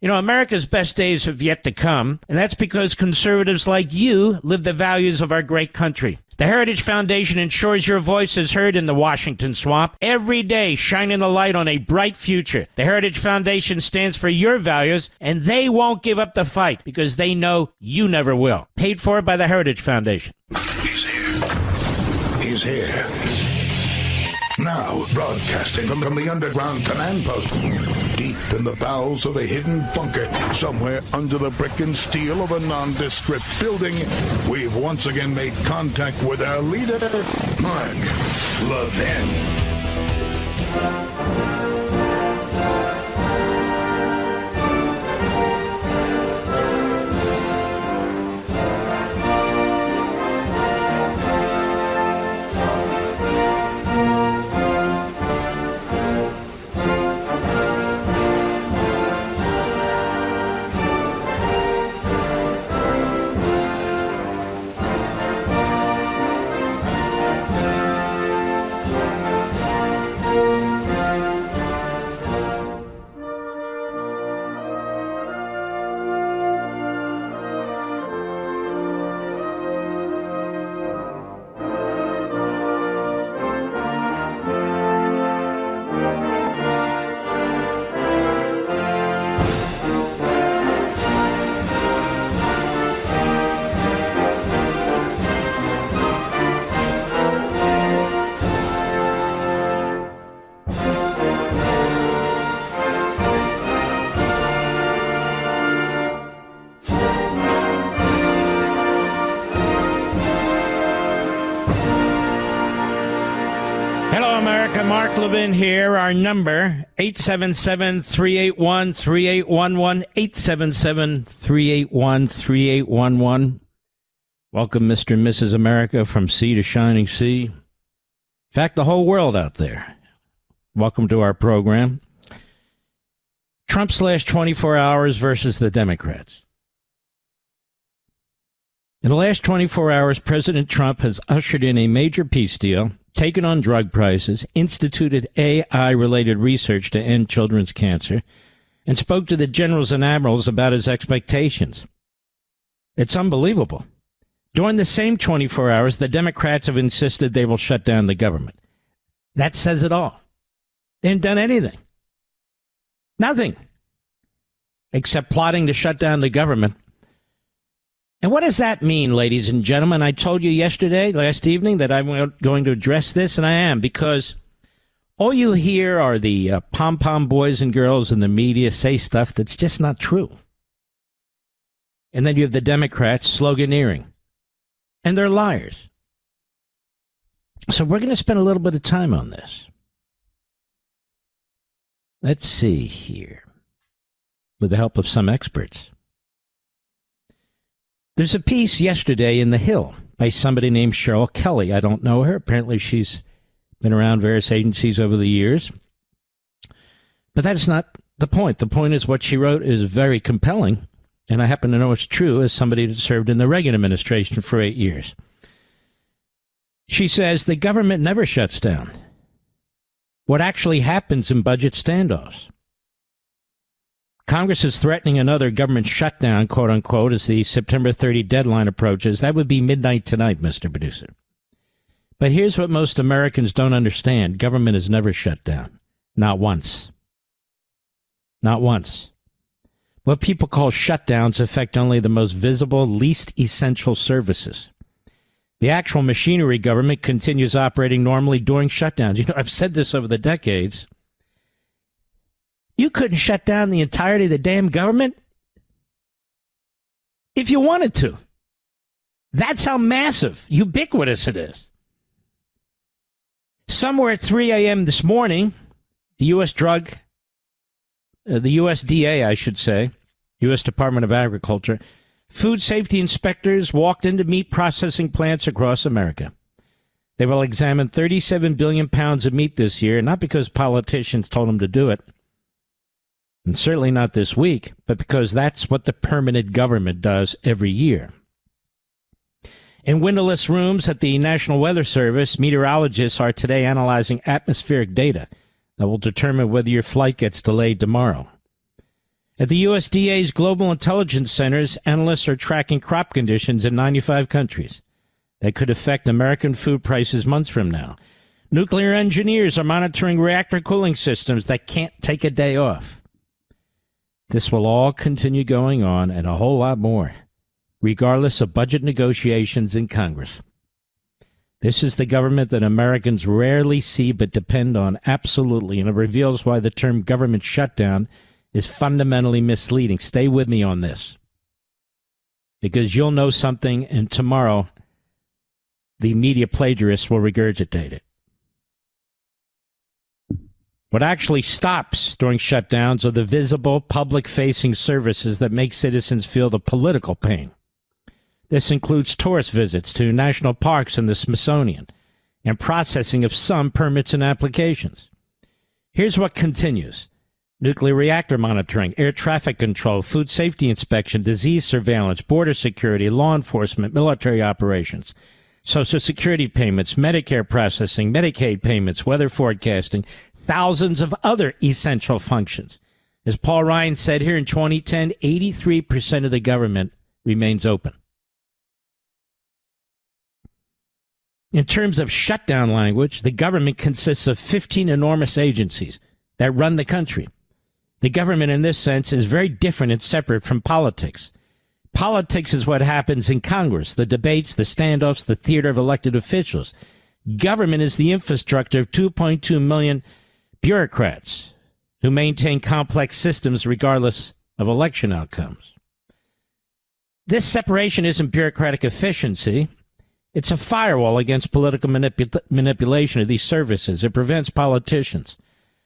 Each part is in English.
You know, America's best days have yet to come, and that's because conservatives like you live the values of our great country. The Heritage Foundation ensures your voice is heard in the Washington swamp every day, shining the light on a bright future. The Heritage Foundation stands for your values, and they won't give up the fight because they know you never will. Paid for by the Heritage Foundation. He's here. He's here. Now, broadcasting from the underground command post, deep in the bowels of a hidden bunker, somewhere under the brick and steel of a nondescript building, we've once again made contact with our leader, Mark Levin. Mark Levin here. Our number, 877-381-3811, 877-381-3811. Welcome, Mr. and Mrs. America, from sea to shining sea. In fact, the whole world out there. Welcome to our program. Trump's last 24 hours versus the Democrats. In the last 24 hours, President Trump has ushered in a major peace deal, taken on drug prices, instituted AI-related research to end children's cancer, and spoke to the generals and admirals about his expectations. It's unbelievable. During the same 24 hours, the Democrats have insisted they will shut down the government. That says it all. They haven't done anything. Nothing. Except plotting to shut down the government. And what does that mean, ladies and gentlemen? I told you last evening, that I'm going to address this, and I am, because all you hear are the pom-pom boys and girls in the media say stuff that's just not true. And then you have the Democrats sloganeering. And they're liars. So we're going to spend a little bit of time on this. Let's see here. With the help of some experts. There's a piece yesterday in The Hill by somebody named Cheryl Kelly. I don't know her. Apparently she's been around various agencies over the years. But that's not the point. The point is what she wrote is very compelling, and I happen to know it's true as somebody that served in the Reagan administration for 8 years. She says the government never shuts down. What actually happens in budget standoffs? Congress is threatening another government shutdown, quote unquote, as the September 30 deadline approaches. That would be midnight tonight, Mr. Producer. But here's what most Americans don't understand. Government is never shut down. Not once. Not once. What people call shutdowns affect only the most visible, least essential services. The actual machinery government continues operating normally during shutdowns. You know, I've said this over the decades. You couldn't shut down the entirety of the damn government if you wanted to. That's how massive, ubiquitous it is. Somewhere at 3 a.m. this morning, the USDA, I should say, U.S. Department of Agriculture, food safety inspectors walked into meat processing plants across America. They will examine 37 billion pounds of meat this year, not because politicians told them to do it, and certainly not this week, but because that's what the permanent government does every year. In windowless rooms at the National Weather Service, meteorologists are today analyzing atmospheric data that will determine whether your flight gets delayed tomorrow. At the USDA's Global Intelligence Centers, analysts are tracking crop conditions in 95 countries that could affect American food prices months from now. Nuclear engineers are monitoring reactor cooling systems that can't take a day off. This will all continue going on and a whole lot more, regardless of budget negotiations in Congress. This is the government that Americans rarely see but depend on absolutely, and it reveals why the term government shutdown is fundamentally misleading. Stay with me on this, because you'll know something, and tomorrow the media plagiarists will regurgitate it. What actually stops during shutdowns are the visible, public-facing services that make citizens feel the political pain. This includes tourist visits to national parks and the Smithsonian, and processing of some permits and applications. Here's what continues: nuclear reactor monitoring, air traffic control, food safety inspection, disease surveillance, border security, law enforcement, military operations, Social Security payments, Medicare processing, Medicaid payments, weather forecasting, thousands of other essential functions. As Paul Ryan said here in 2010, 83% of the government remains open. In terms of shutdown language, the government consists of 15 enormous agencies that run the country. The government in this sense is very different and separate from politics. Politics is what happens in Congress, the debates, the standoffs, the theater of elected officials. Government is the infrastructure of 2.2 million bureaucrats who maintain complex systems regardless of election outcomes. This separation isn't bureaucratic efficiency. It's a firewall against political manipulation of these services. It prevents politicians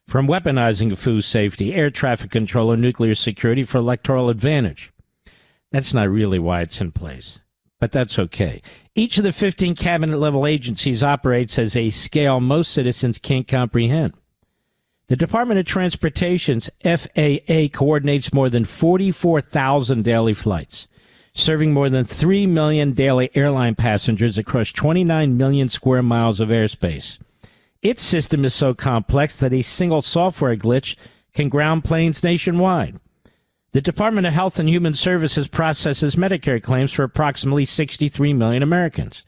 from weaponizing food safety, air traffic control, or nuclear security for electoral advantage. That's not really why it's in place, but that's okay. Each of the 15 cabinet-level agencies operates at a scale most citizens can't comprehend. The Department of Transportation's FAA coordinates more than 44,000 daily flights, serving more than 3 million daily airline passengers across 29 million square miles of airspace. Its system is so complex that a single software glitch can ground planes nationwide. The Department of Health and Human Services processes Medicare claims for approximately 63 million Americans,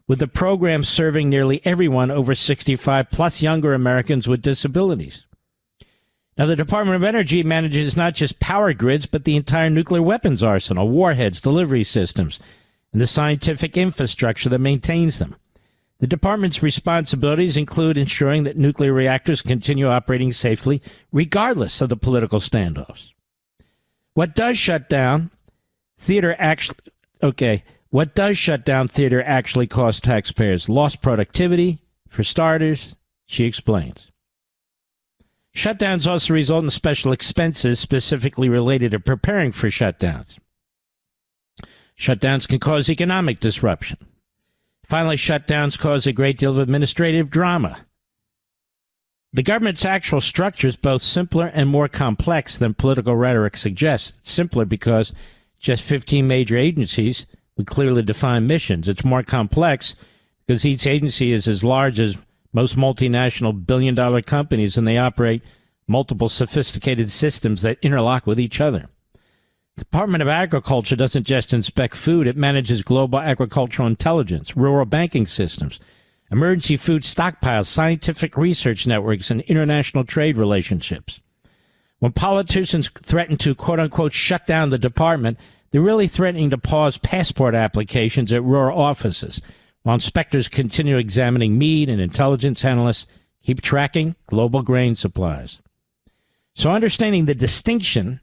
with the program serving nearly everyone over 65, plus younger Americans with disabilities. Now, the Department of Energy manages not just power grids, but the entire nuclear weapons arsenal, warheads, delivery systems, and the scientific infrastructure that maintains them. The department's responsibilities include ensuring that nuclear reactors continue operating safely, regardless of the political standoffs. What does shut down theater actually cost taxpayers? Lost productivity, for starters, she explains. Shutdowns also result in special expenses specifically related to preparing for shutdowns. Shutdowns can cause economic disruption. Finally, shutdowns cause a great deal of administrative drama. The government's actual structure is both simpler and more complex than political rhetoric suggests. It's simpler because just 15 major agencies with clearly defined missions. It's more complex because each agency is as large as most multinational billion-dollar companies, and they operate multiple sophisticated systems that interlock with each other. The Department of Agriculture doesn't just inspect food, it manages global agricultural intelligence, rural banking systems, emergency food stockpiles, scientific research networks, and international trade relationships. When politicians threaten to, quote-unquote, shut down the department, they're really threatening to pause passport applications at rural offices, while inspectors continue examining meat and intelligence analysts keep tracking global grain supplies. So understanding the distinction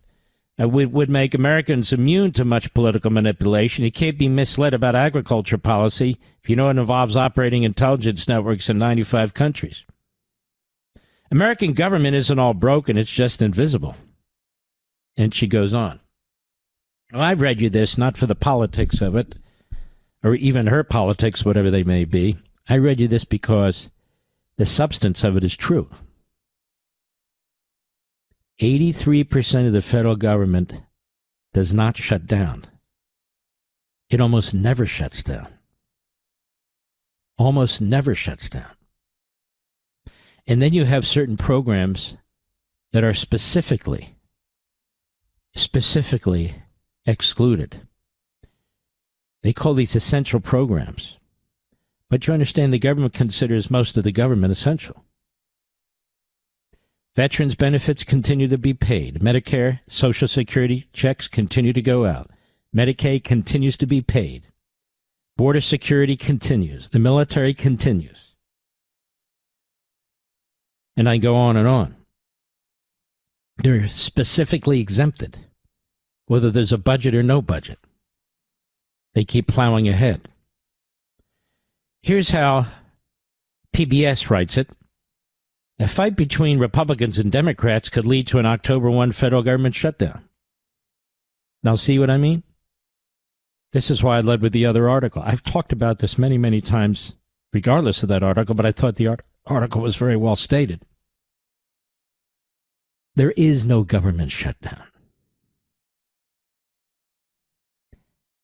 would make Americans immune to much political manipulation. You can't be misled about agriculture policy if you know it involves operating intelligence networks in 95 countries. American government isn't all broken, it's just invisible. And she goes on. Well, I've read you this, not for the politics of it, or even her politics, whatever they may be. I read you this because the substance of it is true. 83% of the federal government does not shut down. It almost never shuts down. Almost never shuts down. And then you have certain programs that are specifically specifically excluded. They call these essential programs. But you understand the government considers most of the government essential. Veterans benefits continue to be paid. Medicare, Social Security checks continue to go out. Medicaid continues to be paid. Border security continues. The military continues. And I go on and on. They're specifically exempted, whether there's a budget or no budget. They keep plowing ahead. Here's how PBS writes it. A fight between Republicans and Democrats could lead to an October 1 federal government shutdown. Now, see what I mean? This is why I led with the other article. I've talked about this many, many times, regardless of that article, but I thought the article was very well stated. There is no government shutdown.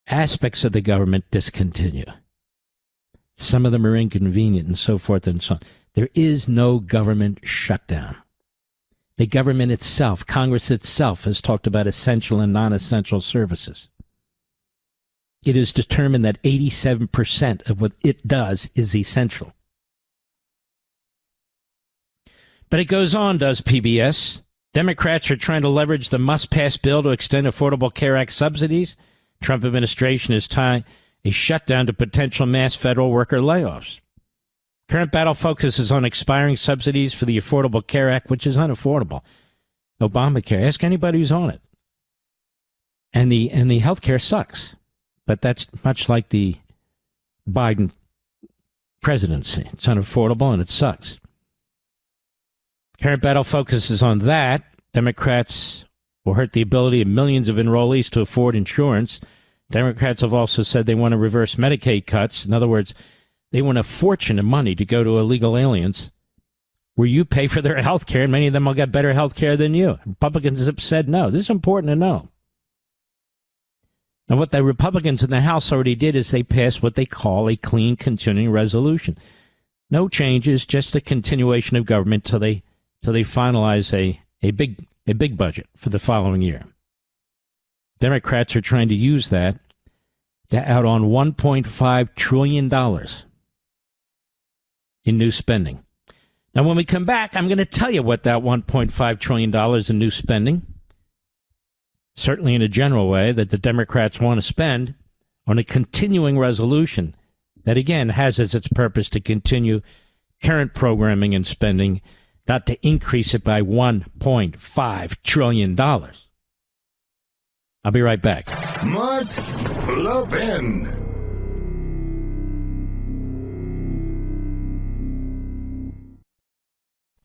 Aspects of the government discontinue. Some of them are inconvenient and so forth and so on. There is no government shutdown. The government itself, Congress itself, has talked about essential and non-essential services. It is determined that 87% of what it does is essential. But it goes on, does PBS. Democrats are trying to leverage the must-pass bill to extend Affordable Care Act subsidies. Trump administration is tying a shutdown to potential mass federal worker layoffs. Current battle focuses on expiring subsidies for the Affordable Care Act, which is unaffordable. Obamacare, ask anybody who's on it. And the health care sucks. But that's much like the Biden presidency. It's unaffordable and it sucks. Current battle focuses on that. Democrats will hurt the ability of millions of enrollees to afford insurance. Democrats have also said they want to reverse Medicaid cuts. In other words, they want a fortune of money to go to illegal aliens where you pay for their health care, and many of them will get better health care than you. Republicans have said no. This is important to know. Now, what the Republicans in the House already did is they passed what they call a clean continuing resolution. No changes, just a continuation of government till they finalize a big budget for the following year. Democrats are trying to use that to out on $1.5 trillion in new spending. Now, when we come back, I'm going to tell you what that $1.5 trillion in new spending, certainly in a general way, that the Democrats want to spend on a continuing resolution that, again, has as its purpose to continue current programming and spending, not to increase it by $1.5 trillion. I'll be right back. Mark Levin.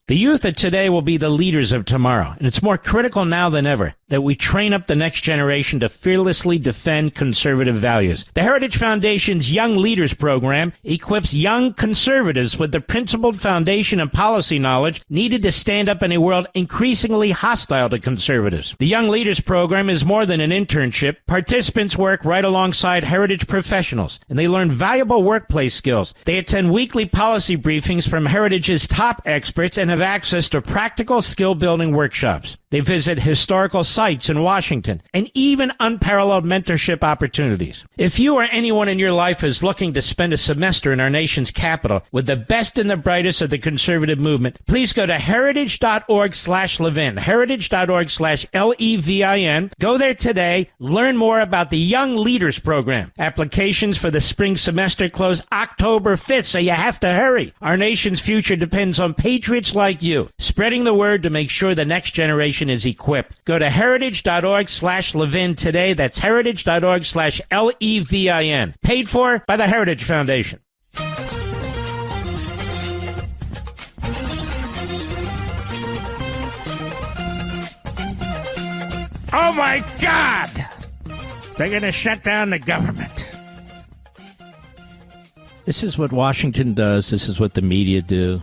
The youth of today will be the leaders of tomorrow, and it's more critical now than ever that we train up the next generation to fearlessly defend conservative values. The Heritage Foundation's Young Leaders Program equips young conservatives with the principled foundation and policy knowledge needed to stand up in a world increasingly hostile to conservatives. The Young Leaders Program is more than an internship. Participants work right alongside Heritage professionals, and they learn valuable workplace skills. They attend weekly policy briefings from Heritage's top experts and have access to practical skill-building workshops. They visit historical sites in Washington and even unparalleled mentorship opportunities. If you or anyone in your life is looking to spend a semester in our nation's capital with the best and the brightest of the conservative movement, please go to heritage.org/Levin, heritage.org/Levin. Go there today. Learn more about the Young Leaders Program. Applications for the spring semester close October 5th, so you have to hurry. Our nation's future depends on patriots like you, spreading the word to make sure the next generation is equipped. Go to heritage.org/Levin today. That's heritage.org/Levin. Paid for by the Heritage Foundation. Oh my God! They're going to shut down the government. This is what Washington does. This is what the media do.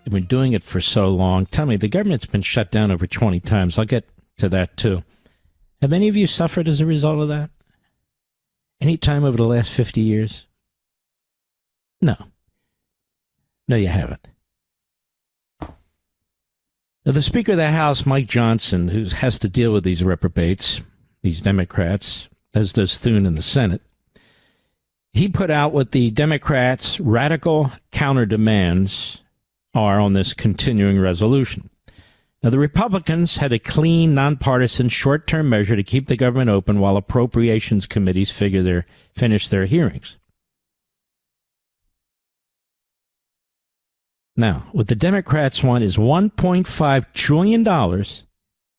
They've been doing it for so long. Tell me, the government's been shut down over 20 times. I'll get to that, too. Have any of you suffered as a result of that? Any time over the last 50 years? No. No, you haven't. Now, the Speaker of the House, Mike Johnson, who has to deal with these reprobates, these Democrats, as does Thune in the Senate, he put out what the Democrats' radical counter demands are on this continuing resolution. Now, the Republicans had a clean, nonpartisan, short-term measure to keep the government open while appropriations committees finish their hearings. Now, what the Democrats want is $1.5 trillion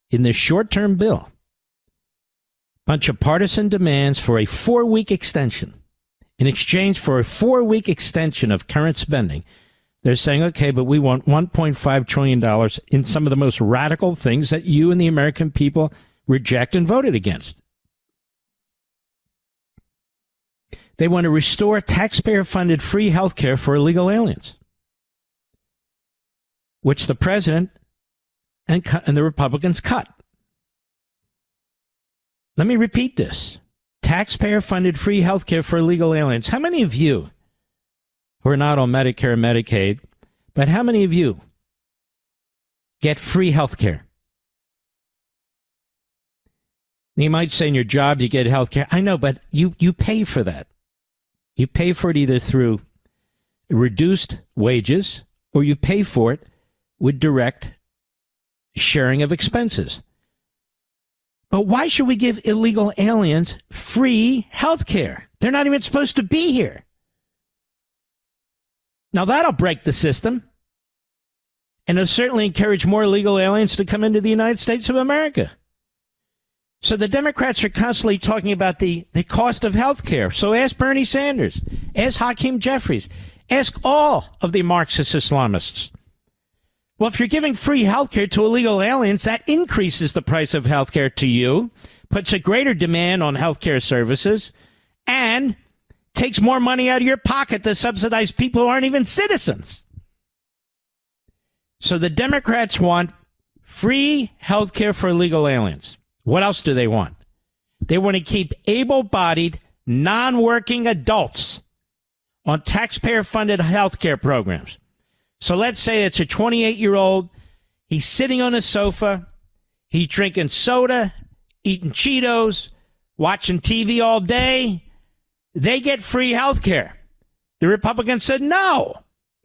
in this short-term bill. Bunch of partisan demands for a 4-week extension. In exchange for a 4-week extension of current spending, they're saying, okay, but we want $1.5 trillion in some of the most radical things that you and the American people reject and voted against. They want to restore taxpayer-funded free health care for illegal aliens, which the president and the Republicans cut. Let me repeat this. Taxpayer-funded free health care for illegal aliens. How many of you who are not on Medicare or Medicaid, but how many of you get free health care? You might say in your job you get health care. I know, but you pay for that. You pay for it either through reduced wages or you pay for it with direct sharing of expenses. But why should we give illegal aliens free health care? They're not even supposed to be here. Now, that'll break the system. And it'll certainly encourage more illegal aliens to come into the United States of America. So the Democrats are constantly talking about the cost of health care. So ask Bernie Sanders. Ask Hakeem Jeffries. Ask all of the Marxist-Islamists. Well, if you're giving free health care to illegal aliens, that increases the price of health care to you, puts a greater demand on health care services, and takes more money out of your pocket to subsidize people who aren't even citizens. So the Democrats want free health care for illegal aliens. What else do they want? They want to keep able-bodied, non-working adults on taxpayer-funded health care programs. So let's say it's a 28-year-old. He's sitting on a sofa. He's drinking soda, eating Cheetos, watching TV all day. They get free health care. The Republicans said, no,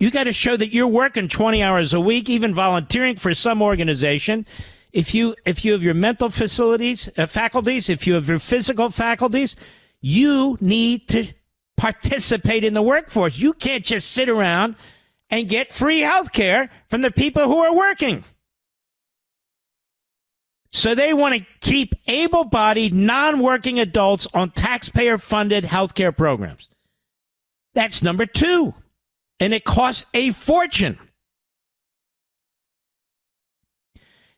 you got to show that you're working 20 hours a week, even volunteering for some organization. If you have your mental faculties, if you have your physical faculties, you need to participate in the workforce. You can't just sit around and get free health care from the people who are working. So they want to keep able-bodied, non-working adults on taxpayer-funded health care programs. That's number two. And it costs a fortune.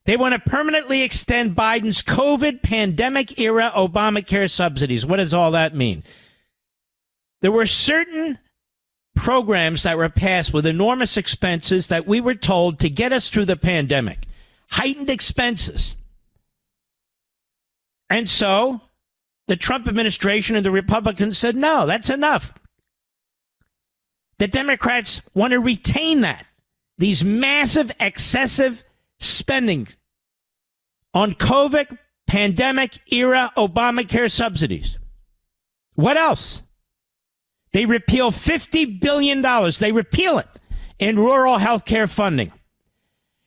They want to permanently extend Biden's COVID pandemic-era Obamacare subsidies. What does all that mean? There were certain programs that were passed with enormous expenses that we were told to get us through the pandemic. Heightened expenses. And so the Trump administration and the Republicans said, no, that's enough. The Democrats want to retain that. These massive, excessive spending on COVID pandemic-era Obamacare subsidies. What else? They repeal $50 billion. They repeal it in rural health care funding,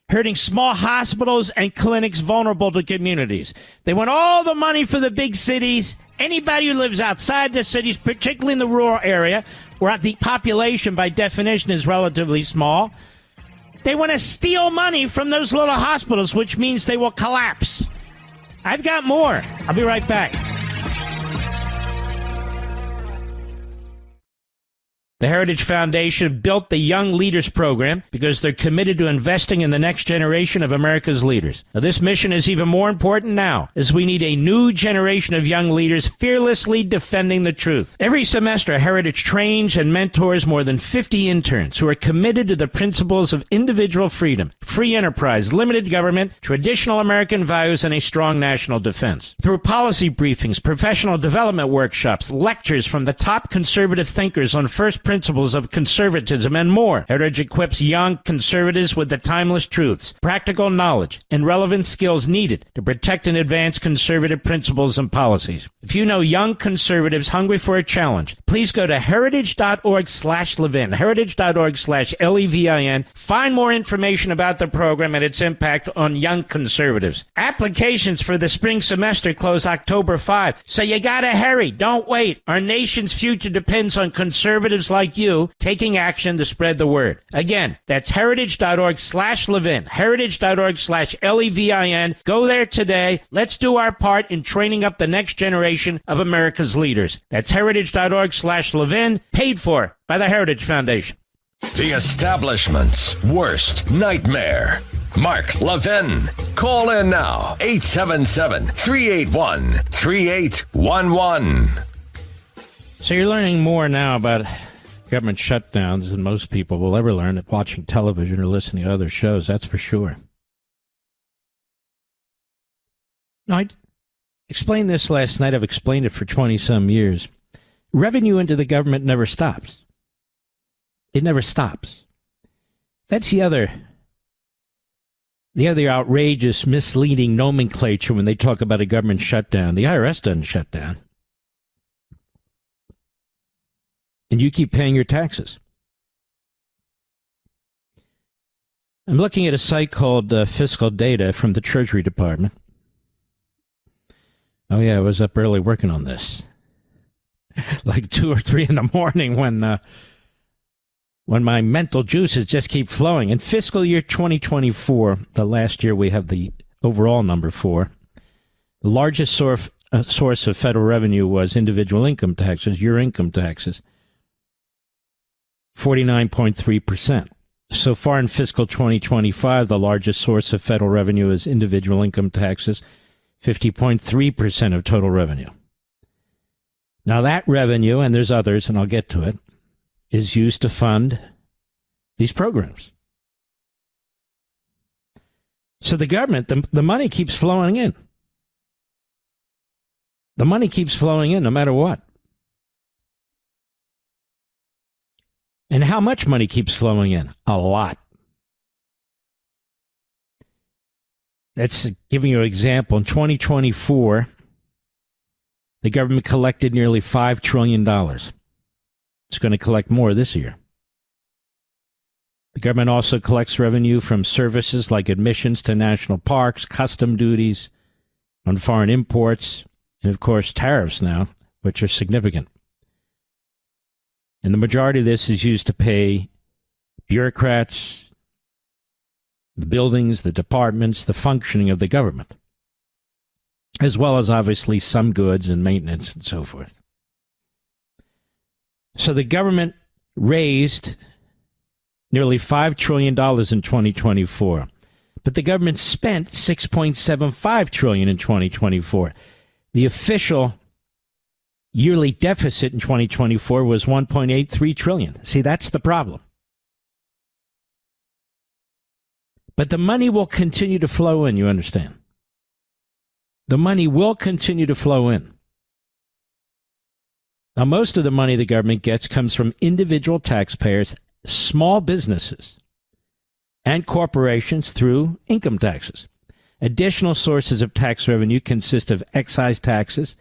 hurting small hospitals and clinics vulnerable to communities. They want all the money for the big cities. Anybody who lives outside the cities, particularly in the rural area, where the population by definition is relatively small, they want to steal money from those little hospitals, which means they will collapse. I've got more. I'll be right back. The Heritage Foundation built the Young Leaders Program because they're committed to investing in the next generation of America's leaders. Now, this mission is even more important now, as we need a new generation of young leaders fearlessly defending the truth. Every semester, Heritage trains and mentors more than 50 interns who are committed to the principles of individual freedom, free enterprise, limited government, traditional American values, and a strong national defense. Through policy briefings, professional development workshops, lectures from the top conservative thinkers on first principles of conservatism, and more. Heritage equips young conservatives with the timeless truths, practical knowledge, and relevant skills needed to protect and advance conservative principles and policies. If you know young conservatives hungry for a challenge, please go to heritage.org/Levin, heritage.org/Levin. Find more information about the program and its impact on young conservatives. Applications for the spring semester close October 5, so you gotta hurry. Don't wait. Our nation's future depends on conservatives like you taking action to spread the word. Again, that's heritage.org/Levin, heritage.org/Levin. Go there today. Let's do our part in training up the next generation of America's leaders. That's heritage.org/Levin, paid for by the Heritage Foundation. The establishment's worst nightmare. Mark Levin. Call in now. 877-381-3811. So you're learning more now about government shutdowns than most people will ever learn at watching television or listening to other shows, that's for sure. Now, I explained this last night. I've explained it for 20-some years. Revenue into the government never stops. It never stops. That's the other outrageous, misleading nomenclature when they talk about a government shutdown. The IRS doesn't shut down. And you keep paying your taxes. I'm looking at a site called Fiscal Data from the Treasury Department. Oh, yeah, I was up early working on this. Like 2 or 3 in the morning when my mental juices just keep flowing. In fiscal year 2024, the last year we have the overall number for, the largest source of federal revenue was individual income taxes, your income taxes, 49.3%. So far in fiscal 2025, the largest source of federal revenue is individual income taxes, 50.3% of total revenue. Now that revenue, and there's others, and I'll get to it, is used to fund these programs. So the government, the money keeps flowing in. The money keeps flowing in no matter what. And how much money keeps flowing in? A lot. That's giving you an example. In 2024, the government collected nearly $5 trillion. It's going to collect more this year. The government also collects revenue from services like admissions to national parks, custom duties on foreign imports, and of course tariffs now, which are significant. And the majority of this is used to pay bureaucrats, the buildings, the departments, the functioning of the government, as well as obviously some goods and maintenance and so forth. So the government raised nearly $5 trillion in 2024, but the government spent $6.75 trillion in 2024. The official yearly deficit in 2024 was $1.83 trillion. See, that's the problem. But the money will continue to flow in, you understand? The money will continue to flow in. Now, most of the money the government gets comes from individual taxpayers, small businesses, and corporations through income taxes. Additional sources of tax revenue consist of excise taxes,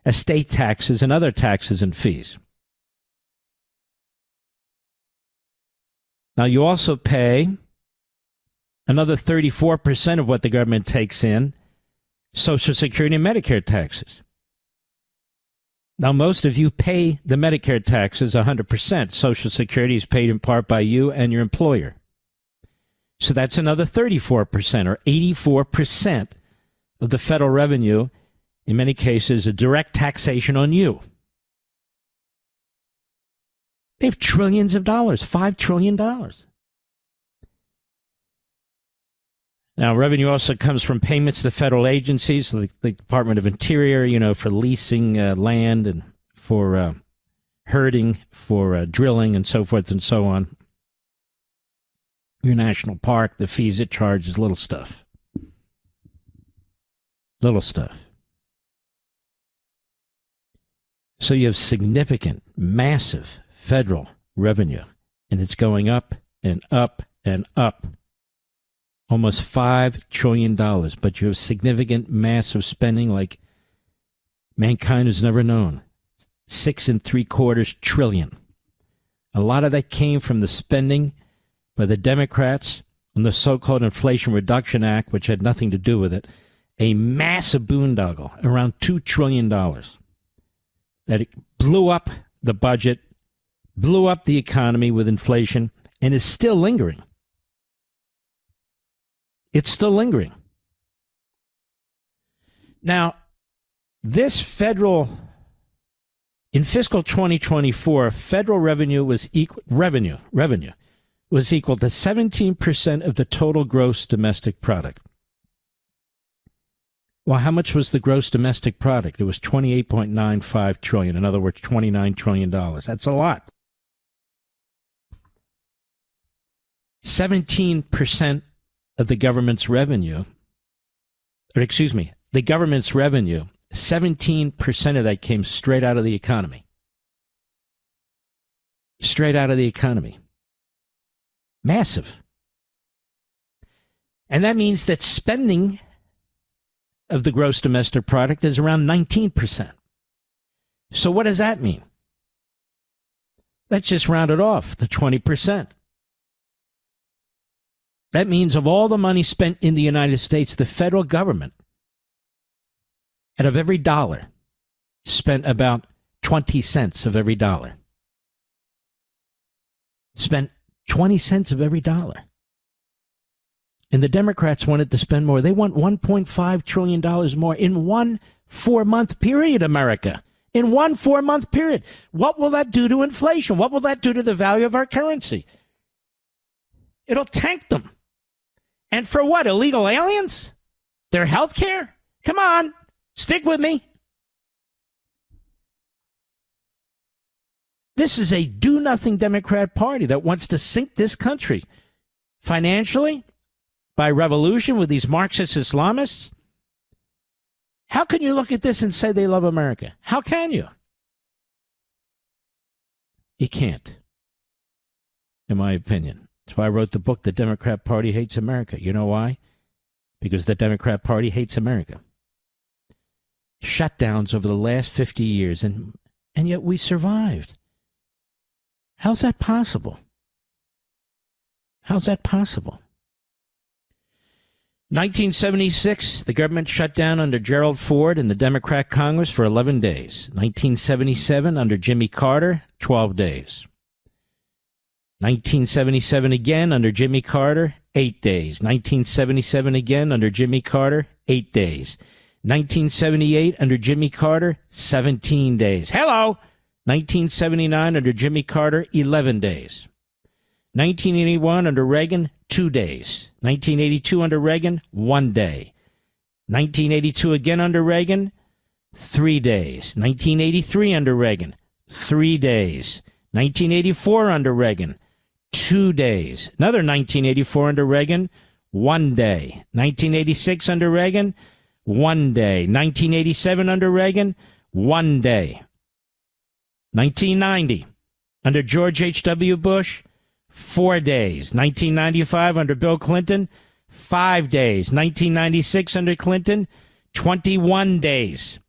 estate taxes, and other taxes and fees. Now, you also pay another 34% of what the government takes in, Social Security and Medicare taxes. Now, most of you pay the Medicare taxes 100%. Social Security is paid in part by you and your employer. So that's another 34% or 84% of the federal revenue, in many cases, a direct taxation on you. They have trillions of dollars, $5 trillion. Now, revenue also comes from payments to federal agencies, like the Department of Interior, for leasing land and for herding, for drilling and so forth and so on. Your national park, the fees it charges, little stuff. Little stuff. So you have significant, massive federal revenue. And it's going up and up and up. Almost $5 trillion. But you have significant massive spending like mankind has never known. $6.75 trillion. A lot of that came from the spending by the Democrats on the so-called Inflation Reduction Act, which had nothing to do with it. A massive boondoggle, around $2 trillion. That it blew up the budget, blew up the economy with inflation, and is still lingering. It's still lingering. Now, this federal, in fiscal 2024, federal revenue was equal was equal to 17% of the total gross domestic product. Well, how much was the gross domestic product? It was $28.95 trillion. In other words, $29 trillion. That's a lot. 17% of the government's revenue, the government's revenue, 17% of that came straight out of the economy. Straight out of the economy. Massive. And that means that spending of the gross domestic product is around 19%. So what does that mean? Let's just round it off to 20%. That means of all the money spent in the United States, the federal government, out of every dollar, spent about 20 cents of every dollar. Spent 20 cents of every dollar. And the Democrats wanted to spend more. They want $1.5 trillion more in one 4-month period, America. In one 4-month period. What will that do to inflation? What will that do to the value of our currency? It'll tank them. And for what? Illegal aliens? Their health care? Come on, stick with me. This is a do-nothing Democrat Party that wants to sink this country financially by revolution with these Marxist-Islamists. How can you look at this and say they love America? How can you? You can't, in my opinion. That's why I wrote the book, The Democrat Party Hates America. You know why? Because the Democrat Party hates America. Shutdowns over the last 50 years, and yet we survived. How's that possible? How's that possible? 1976, the government shut down under Gerald Ford and the Democrat Congress for 11 days. 1977, under Jimmy Carter, 12 days. 1977 again under Jimmy Carter, 8 days. 1977 again under Jimmy Carter, 8 days. 1978 under Jimmy Carter, 17 days. Hello! 1979 under Jimmy Carter, 11 days. 1981 under Reagan, 2 days. 1982 under Reagan, 1 day. 1982 again under Reagan, 3 days. 1983 under Reagan, 3 days. 1984 under Reagan, 2 days. Another 1984 under Reagan, 1 day. 1986 under Reagan, 1 day. 1987 under Reagan, 1 day. 1990 under George H.W. Bush, 4 days. 1995 under Bill Clinton, 5 days. 1996 under Clinton, 21 days.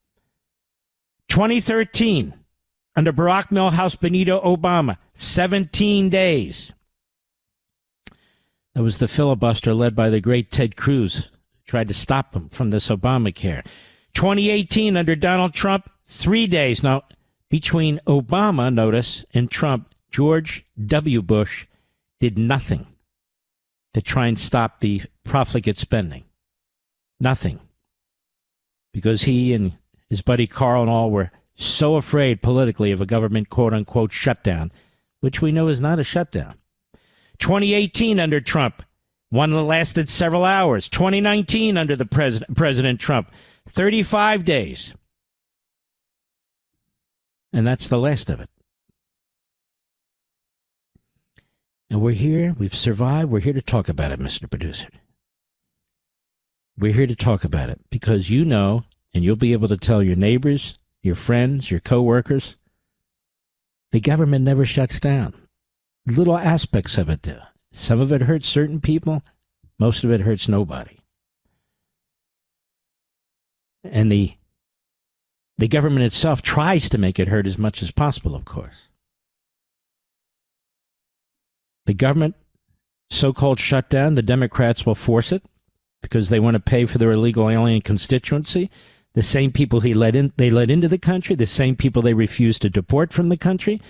2013 under Barack Milhouse Benito Obama, 17 days. That was the filibuster led by the great Ted Cruz, tried to stop him from this Obamacare. 2018 under Donald Trump, 3 days. Now, between Obama, notice, and Trump, George W. Bush did nothing to try and stop the profligate spending. Nothing. Because he and his buddy Carl and all were so afraid politically of a government quote-unquote shutdown, which we know is not a shutdown. 2018 under Trump, one that lasted several hours. 2019 under the President Trump, 35 days. And that's the last of it. And we're here, we've survived, we're here to talk about it, Mr. Producer. We're here to talk about it because you know, and you'll be able to tell your neighbors, your friends, your coworkers, the government never shuts down. little aspects of it do. Some of it hurts certain people. Most of it hurts nobody. And the government itself tries to make it hurt as much as possible, of course. The government, so-called shutdown, the Democrats will force it because they want to pay for their illegal alien constituency. The same people they let into the country, the same people they refuse to deport from the country.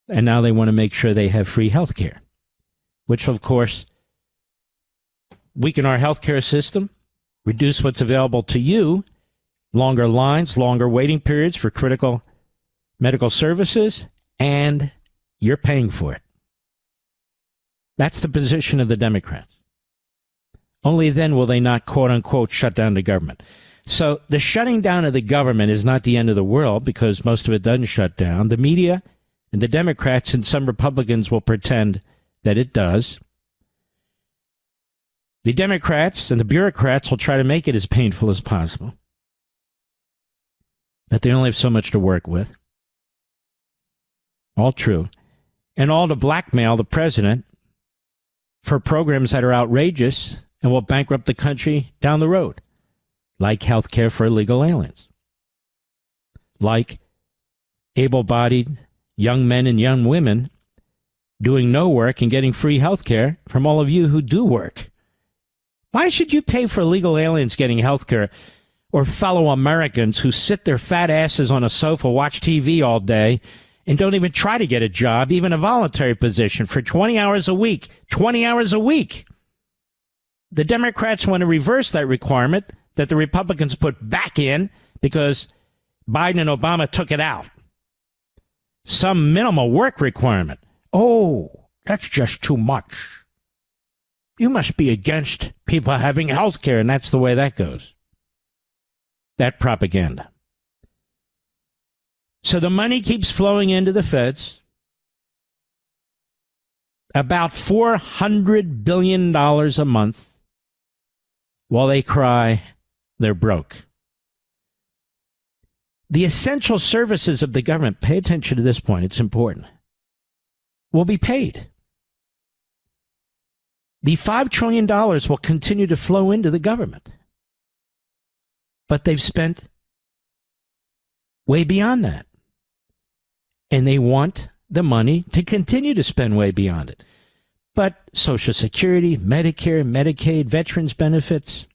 And now they want to make sure they have free health care, which, of course, weaken our health care system, reduce what's available to you, longer lines, longer waiting periods for critical medical services, and you're paying for it. That's the position of the Democrats. Only then will they not, quote-unquote, shut down the government. So the shutting down of the government is not the end of the world because most of it doesn't shut down. The media and the Democrats and some Republicans will pretend that it does. The Democrats and the bureaucrats will try to make it as painful as possible. But they only have so much to work with. All true. And all to blackmail the president for programs that are outrageous and will bankrupt the country down the road, like health care for illegal aliens, like able-bodied young men and young women doing no work and getting free health care from all of you who do work. Why should you pay for illegal aliens getting health care or fellow Americans who sit their fat asses on a sofa, watch TV all day, and don't even try to get a job, even a voluntary position, for 20 hours a week? 20 hours a week. The Democrats want to reverse that requirement that the Republicans put back in because Biden and Obama took it out. Some minimal work requirement. Oh, that's just too much. You must be against people having health care, and that's the way that goes. That propaganda. So the money keeps flowing into the feds. About $400 billion a month while they cry they're broke. The essential services of the government, pay attention to this point, it's important, will be paid. The $5 trillion will continue to flow into the government. But they've spent way beyond that. And they want the money to continue to spend way beyond it. But Social Security, Medicare, Medicaid, veterans benefits,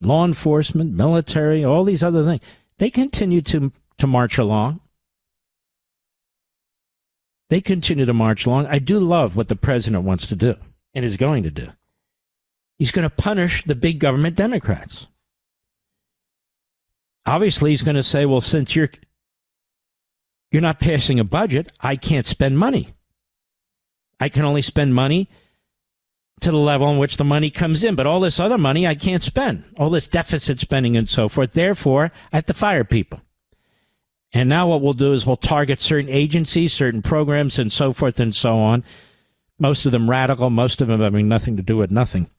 law enforcement, military, all these other things, they continue to march along. They continue to march along. I do love what the president wants to do and is going to do. He's going to punish the big government Democrats. Obviously, he's going to say, well, since you're not passing a budget, I can't spend money. I can only spend money to the level in which the money comes in. But all this other money I can't spend. All this deficit spending and so forth. Therefore, I have to fire people. And now what we'll do is we'll target certain agencies, certain programs, and so forth and so on. Most of them radical, most of them having nothing to do with nothing.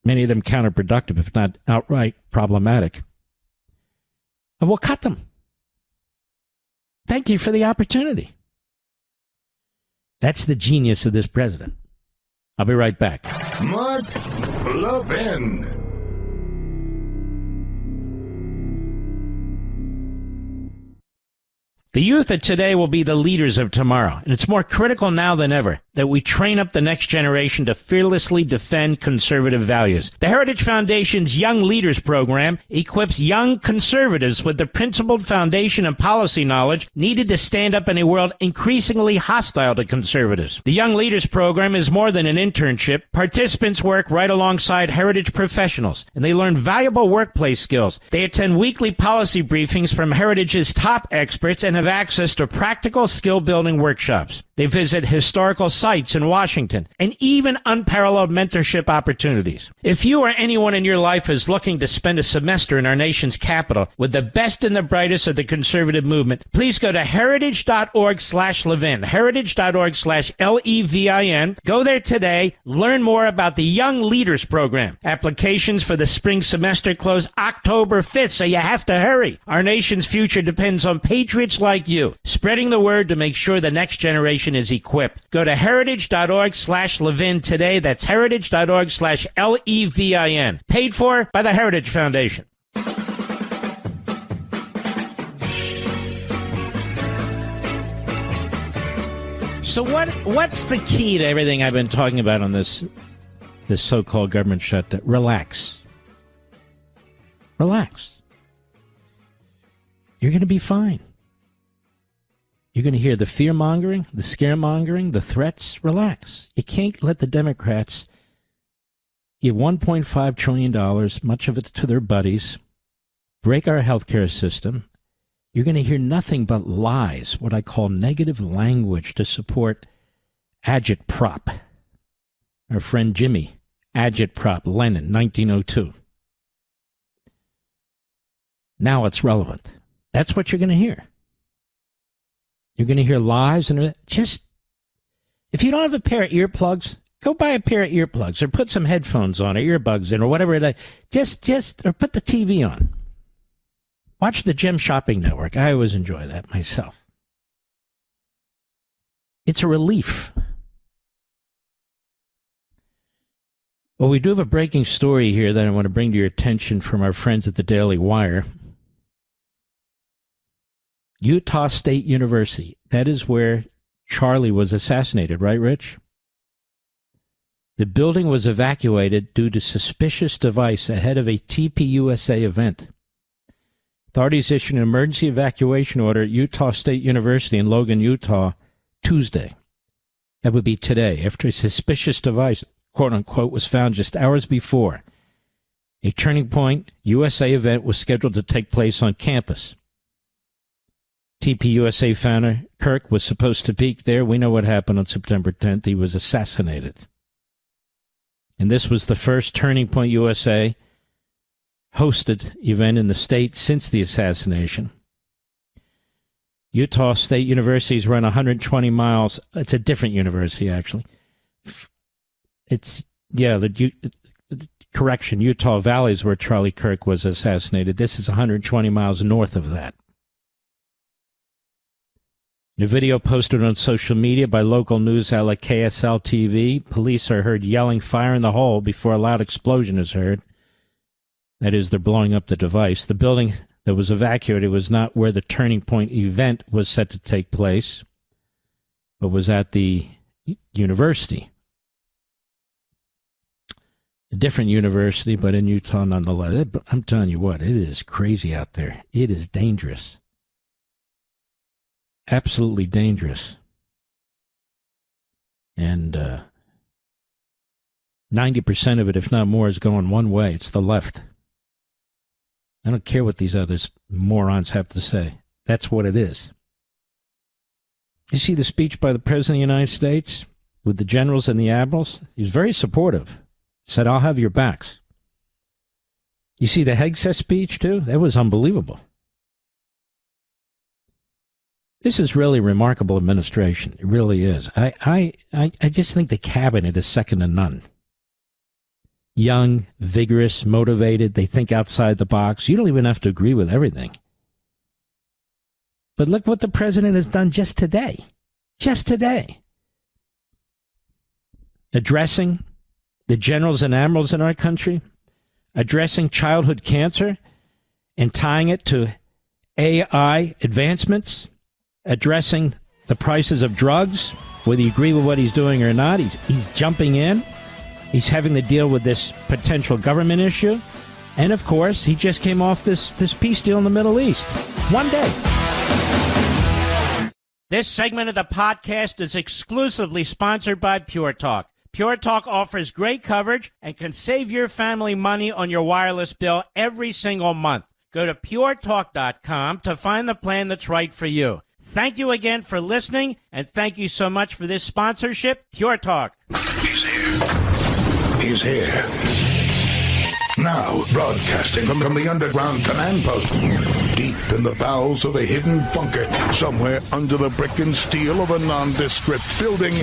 Many of them counterproductive, if not outright problematic. And we'll cut them. Thank you for the opportunity. That's the genius of this president. I'll be right back. Mark Levin. The youth of today will be the leaders of tomorrow, and it's more critical now than ever that we train up the next generation to fearlessly defend conservative values. The Heritage Foundation's Young Leaders Program equips young conservatives with the principled foundation and policy knowledge needed to stand up in a world increasingly hostile to conservatives. The Young Leaders Program is more than an internship. Participants work right alongside Heritage professionals, and they learn valuable workplace skills. They attend weekly policy briefings from Heritage's top experts and have access to practical skill-building workshops. They visit historical sites in Washington and even unparalleled mentorship opportunities. If you or anyone in your life is looking to spend a semester in our nation's capital with the best and the brightest of the conservative movement, please go to heritage.org/Levin, heritage.org/Levin. Go there today. Learn more about the Young Leaders Program. Applications for the spring semester close October 5th, so you have to hurry. Our nation's future depends on patriots like you, spreading the word to make sure the next generation is equipped. Go to heritage.org/Levin today. That's heritage.org/Levin. Paid for by the Heritage Foundation. So what's the key to everything I've been talking about on this so-called government shutdown? Relax. Relax. You're going to be fine. You're going to hear the fear-mongering, the scaremongering, the threats. Relax. You can't let the Democrats give $1.5 trillion, much of it to their buddies, break our healthcare system. You're going to hear nothing but lies, what I call negative language to support agitprop. Our friend Jimmy, agitprop, Lenin, 1902. Now it's relevant. That's what you're going to hear. You're going to hear lies and just, if you don't have a pair of earplugs, go buy a pair of earplugs or put some headphones on or earbuds in or whatever it is. Just, or put the TV on. Watch the Gem Shopping Network. I always enjoy that myself. It's a relief. Well, we do have a breaking story here that I want to bring to your attention from our friends at the Daily Wire. Utah State University. That is where Charlie was assassinated, right, Rich? The building was evacuated due to suspicious device ahead of a TPUSA event. Authorities issued an emergency evacuation order at Utah State University in Logan, Utah, Tuesday. That would be today, after a suspicious device, quote-unquote, was found just hours before. A Turning Point USA event was scheduled to take place on campus. TPUSA founder Kirk was supposed to peak there. We know what happened on September 10th. He was assassinated. And this was the first Turning Point USA hosted event in the state since the assassination. Utah State University's run 120 miles. It's a different university, actually. Correction, Utah Valley is where Charlie Kirk was assassinated. This is 120 miles north of that. In a video posted on social media by local news outlet KSL TV, police are heard yelling fire in the hole before a loud explosion is heard. That is, they're blowing up the device. The building that was evacuated was not where the Turning Point event was set to take place, but was at the university. A different university, but in Utah nonetheless. I'm telling you what, it is crazy out there. It is dangerous. Absolutely dangerous. And 90% of it, if not more, is going one way. It's the left. I don't care what these other morons have to say. That's what it is. You see the speech by the President of the United States with the generals and the admirals? He was very supportive. Said, I'll have your backs. You see the Hegseth speech, too? That was unbelievable. This is really remarkable administration. It really is. I just think the cabinet is second to none. Young, vigorous, motivated. They think outside the box. You don't even have to agree with everything. But look what the president has done just today. Just today. Addressing the generals and admirals in our country. Addressing childhood cancer and tying it to AI advancements. Addressing the prices of drugs, whether you agree with what he's doing or not. He's jumping in. He's having to deal with this potential government issue. And, of course, he just came off this peace deal in the Middle East. One day. This segment of the podcast is exclusively sponsored by Pure Talk. Pure Talk offers great coverage and can save your family money on your wireless bill every single month. Go to puretalk.com to find the plan that's right for you. Thank you again for listening, and thank you so much for this sponsorship, Pure Talk. He's here. He's here. Now, broadcasting from the underground command post, deep in the bowels of a hidden bunker, somewhere under the brick and steel of a nondescript building,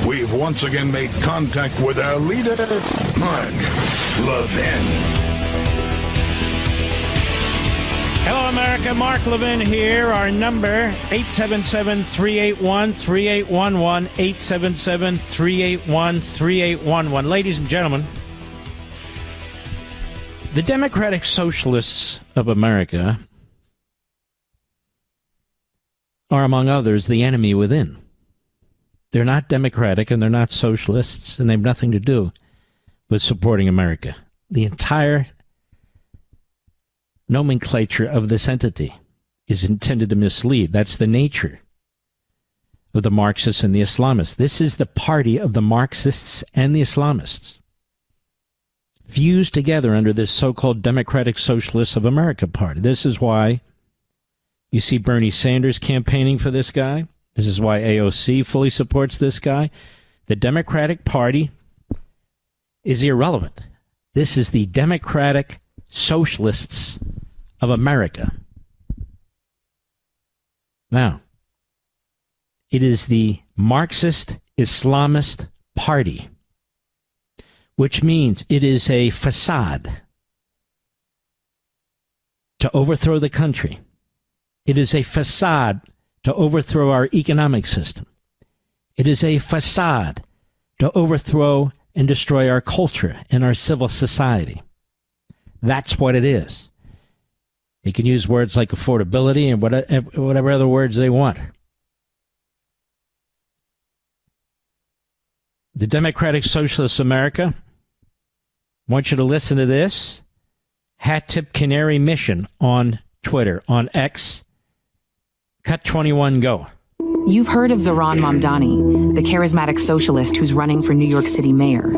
we've once again made contact with our leader, Mark Levin. Hello, America. Mark Levin here. Our number, 877-381-3811, 877-381-3811. Ladies and gentlemen, the Democratic Socialists of America are, among others, the enemy within. They're not democratic and they're not socialists, and they have nothing to do with supporting America. The entire nomenclature of this entity is intended to mislead. That's the nature of the Marxists and the Islamists. This is the party of the Marxists and the Islamists, fused together under this so-called Democratic Socialists of America party. This is why you see Bernie Sanders campaigning for this guy. This is why AOC fully supports this guy. The Democratic Party is irrelevant. This is the Democratic Socialists of America. Now, it is the Marxist-Islamist party, which means it is a facade to overthrow the country. It is a facade to overthrow our economic system. It is a facade to overthrow and destroy our culture and our civil society. That's what it is. They can use words like affordability and whatever other words they want. The Democratic Socialists of America, I want you to listen to this. Hat Tip Canary Mission on Twitter, on X. Cut 21, go. You've heard of Zohran Mamdani, the charismatic socialist who's running for New York City mayor.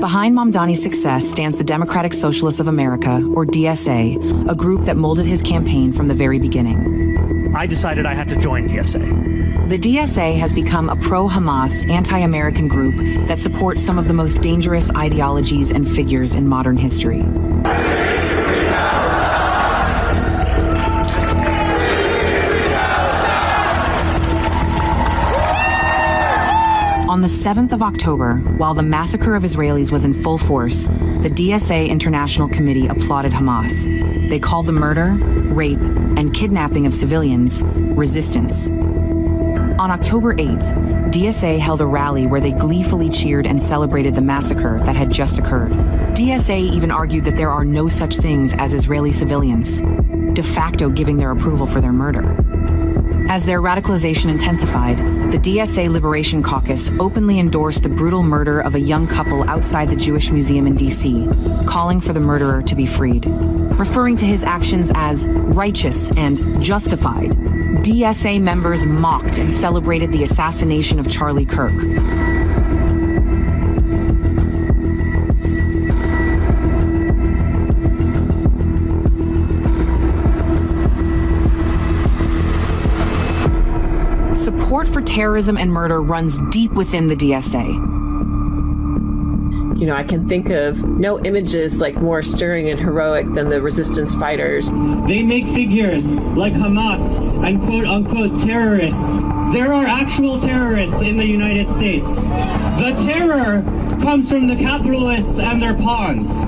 Behind Mamdani's success stands the Democratic Socialists of America, or DSA, a group that molded his campaign from the very beginning. I decided I had to join DSA. The DSA has become a pro-Hamas, anti-American group that supports some of the most dangerous ideologies and figures in modern history. On the 7th of October, while the massacre of Israelis was in full force, the DSA International Committee applauded Hamas. They called the murder, rape, and kidnapping of civilians resistance. On October 8th, DSA held a rally where they gleefully cheered and celebrated the massacre that had just occurred. DSA even argued that there are no such things as Israeli civilians, de facto giving their approval for their murder. As their radicalization intensified, the DSA Liberation Caucus openly endorsed the brutal murder of a young couple outside the Jewish Museum in D.C., calling for the murderer to be freed. Referring to his actions as righteous and justified, DSA members mocked and celebrated the assassination of Charlie Kirk. Support for terrorism and murder runs deep within the DSA. You know, I can think of no images like more stirring and heroic than the resistance fighters. They make figures like Hamas and quote-unquote terrorists. There are actual terrorists in the United States. The terror comes from the capitalists and their pawns.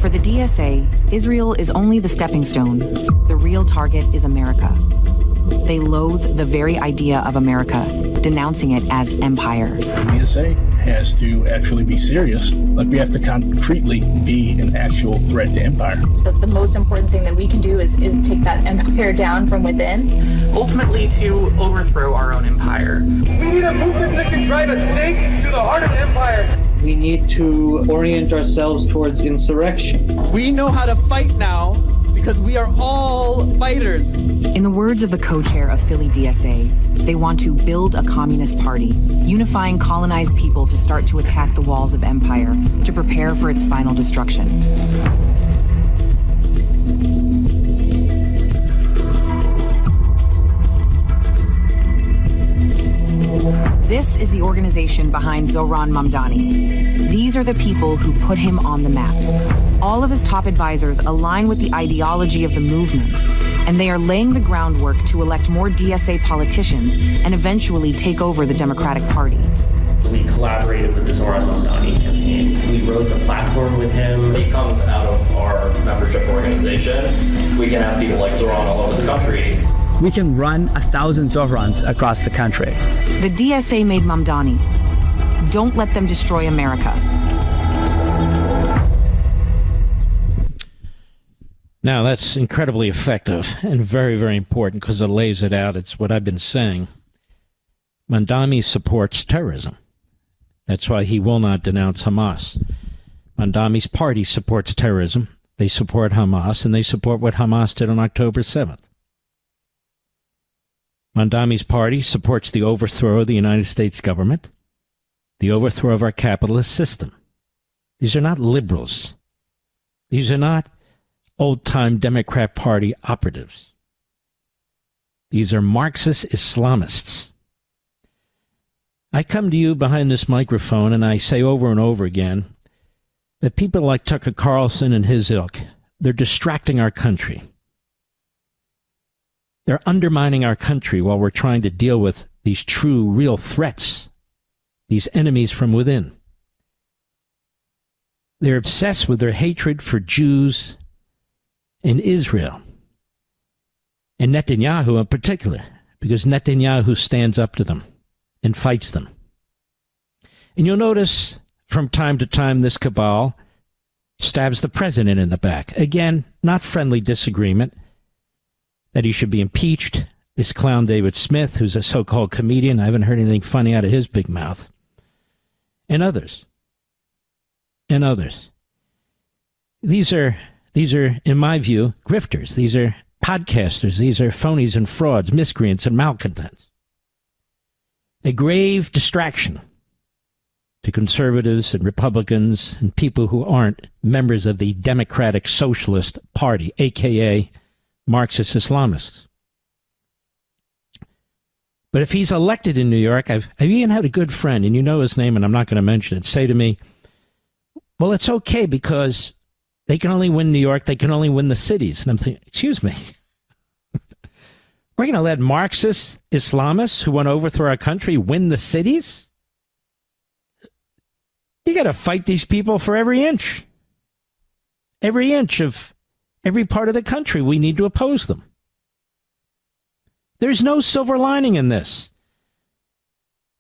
For the DSA, Israel is only the stepping stone. The real target is America. They loathe the very idea of America, denouncing it as empire. The DSA has to actually be serious. Like, we have to concretely be an actual threat to empire. So the most important thing that we can do is take that empire down from within. Ultimately to overthrow our own empire. We need a movement that can drive a stake to the heart of empire. We need to orient ourselves towards insurrection. We know how to fight now because we are all fighters. In the words of the co-chair of Philly DSA, they want to build a communist party, unifying colonized people to start to attack the walls of empire to prepare for its final destruction. This is the organization behind Zohran Mamdani. These are the people who put him on the map. All of his top advisors align with the ideology of the movement, and they are laying the groundwork to elect more DSA politicians and eventually take over the Democratic Party. We collaborated with the Zohran Mamdani campaign. We wrote the platform with him. He comes out of our membership organization. We can have people like Zohran all over the country. We can run 1,000 Zohrans across the country. The DSA made Mamdani. Don't let them destroy America. Now, that's incredibly effective and very, very important because it lays it out. It's what I've been saying. Mamdani supports terrorism. That's why he will not denounce Hamas. Mamdani's party supports terrorism. They support Hamas, and they support what Hamas did on October 7th. Mamdani's party supports the overthrow of the United States government, the overthrow of our capitalist system. These are not liberals. These are not old-time Democrat Party operatives. These are Marxist-Islamists. I come to you behind this microphone and I say over and over again that people like Tucker Carlson and his ilk, they're distracting our country. They're undermining our country while we're trying to deal with these true, real threats, these enemies from within. They're obsessed with their hatred for Jews in Israel, and Netanyahu in particular, because Netanyahu stands up to them and fights them. And you'll notice from time to time this cabal stabs the president in the back. Again, not friendly disagreement, that he should be impeached. This clown David Smith, who's a so-called comedian, I haven't heard anything funny out of his big mouth. And others. And others. These are, in my view, grifters. These are podcasters. These are phonies and frauds, miscreants and malcontents. A grave distraction to conservatives and Republicans and people who aren't members of the Democratic Socialist Party, a.k.a. Marxist-Islamists. But if he's elected in New York, I've even had a good friend, and you know his name, and I'm not going to mention it, say to me, well, it's okay because they can only win New York, they can only win the cities. And I'm thinking, excuse me, we're going to let Marxist-Islamists who want to overthrow our country win the cities? You got to fight these people for every inch. Every inch of every part of the country, we need to oppose them. There's no silver lining in this.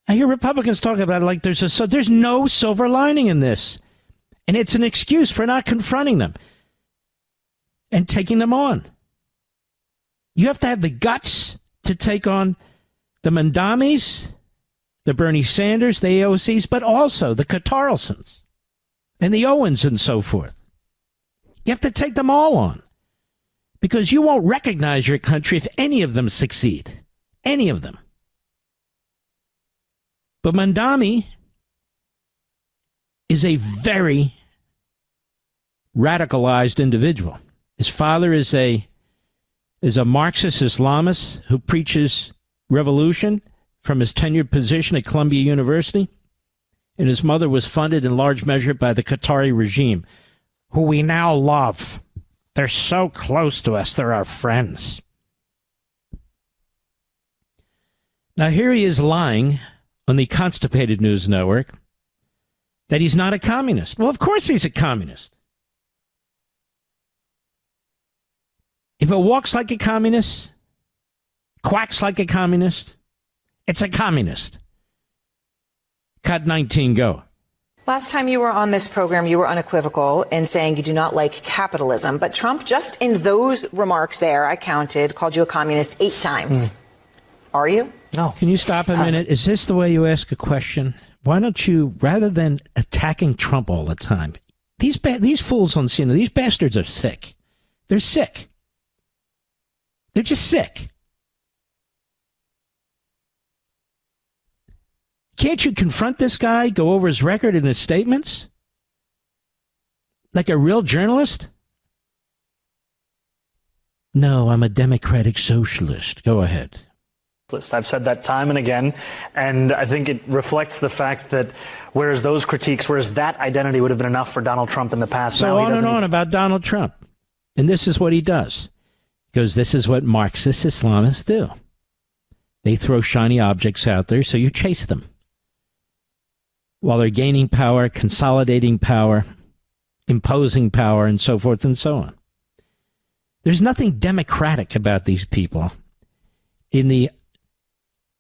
I hear Republicans talk about it like there's no silver lining in this. And it's an excuse for not confronting them and taking them on. You have to have the guts to take on the Mamdanis, the Bernie Sanders, the AOCs, but also the Qatar-funded and the Owens and so forth. You have to take them all on because you won't recognize your country if any of them succeed. Any of them. But Mamdani is a very radicalized individual. His father is a Marxist-Islamist who preaches revolution from his tenured position at Columbia University, and his mother was funded in large measure by the Qatari regime, who we now love. They're so close to us. They're our friends. Now here he is lying on the Constipated News Network that he's not a communist. Well, of course he's a communist. If it walks like a communist, quacks like a communist, it's a communist. Cut 19, go. Last time you were on this program, you were unequivocal in saying you do not like capitalism. But Trump, just in those remarks there, I counted, called you a communist 8 times. Are you? No. Can you stop a minute? Is this the way you ask a question? Why don't you, rather than attacking Trump all the time, these fools on CNN, these bastards are sick. They're sick. They're just sick. Can't you confront this guy, go over his record and his statements? Like a real journalist? No, I'm a democratic socialist. Go ahead. I've said that time and again, and I think it reflects the fact that whereas that identity would have been enough for Donald Trump in the past. So on and on about Donald Trump. And this is what he does. Because this is what Marxist-Islamists do. They throw shiny objects out there, so you chase them. While they're gaining power, consolidating power, imposing power, and so forth and so on. There's nothing democratic about these people in the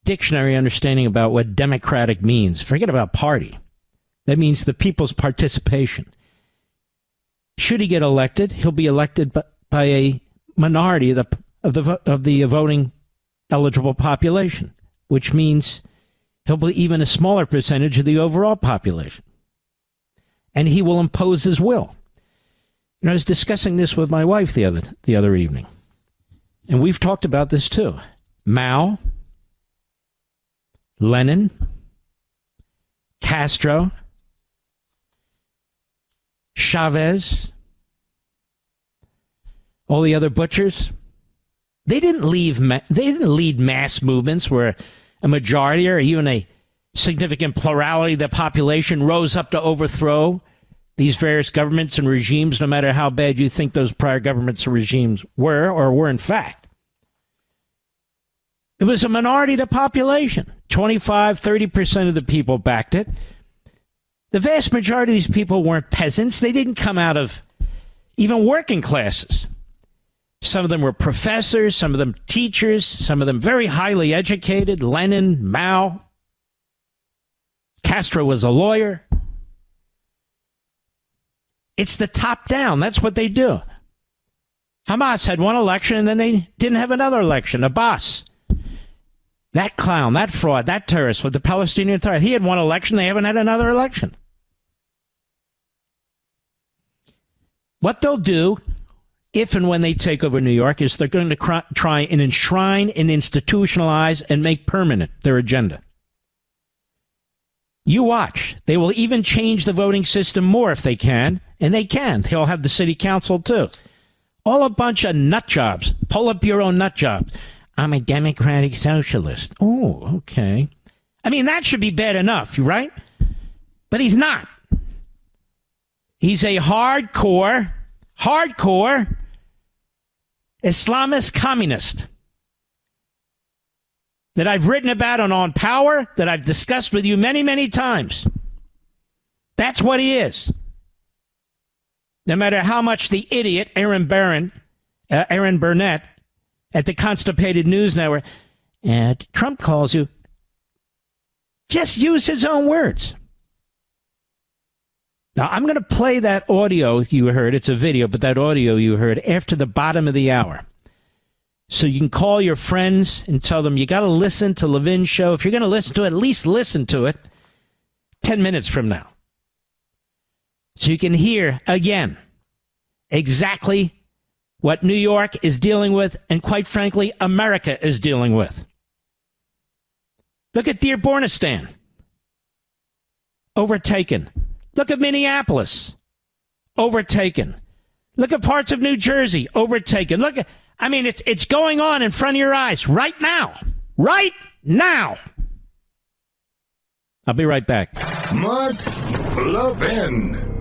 dictionary understanding about what democratic means. Forget about party. That means the people's participation. Should he get elected, he'll be elected by a minority of the voting eligible population, which means he'll be even a smaller percentage of the overall population. And he will impose his will. I was discussing this with my wife the other evening. And we've talked about this too. Mao, Lenin, Castro, Chavez, all the other butchers, they didn't lead mass movements where a majority or even a significant plurality of the population rose up to overthrow these various governments and regimes, no matter how bad you think those prior governments or regimes were or were in fact. It was a minority of the population. 25, 30% of the people backed it. The vast majority of these people weren't peasants. They didn't come out of even working classes. Some of them were professors, some of them teachers, some of them very highly educated. Lenin, Mao, Castro was a lawyer. It's the top down. That's what they do. Hamas had one election and then they didn't have another election. Abbas, that clown, that fraud, that terrorist with the Palestinian Authority, he had one election. They haven't had another election. What they'll do, if and when they take over New York, is they're going to try and enshrine and institutionalize and make permanent their agenda. You watch. They will even change the voting system more if they can, and they can. They'll have the city council, too. All a bunch of nut jobs, Politburo nut jobs. I'm a Democratic Socialist. Oh, okay. I mean, that should be bad enough, right? But he's not. He's a hardcore Islamist communist that I've written about on Power, that I've discussed with you many, many times. That's what he is. No matter how much the idiot Aaron Burnett at the Constipated News Network, Trump calls you, just use his own words. Now, I'm going to play that audio you heard. It's a video, but that audio you heard after the bottom of the hour. So you can call your friends and tell them you got to listen to Levin's show. If you're going to listen to it, at least listen to it 10 minutes from now. So you can hear, again, exactly what New York is dealing with and, quite frankly, America is dealing with. Look at Dearbornistan. Overtaken. Look at Minneapolis. Overtaken. Look at parts of New Jersey. Overtaken. Look at, I mean, it's going on in front of your eyes right now. Right now. I'll be right back. Mark Levin.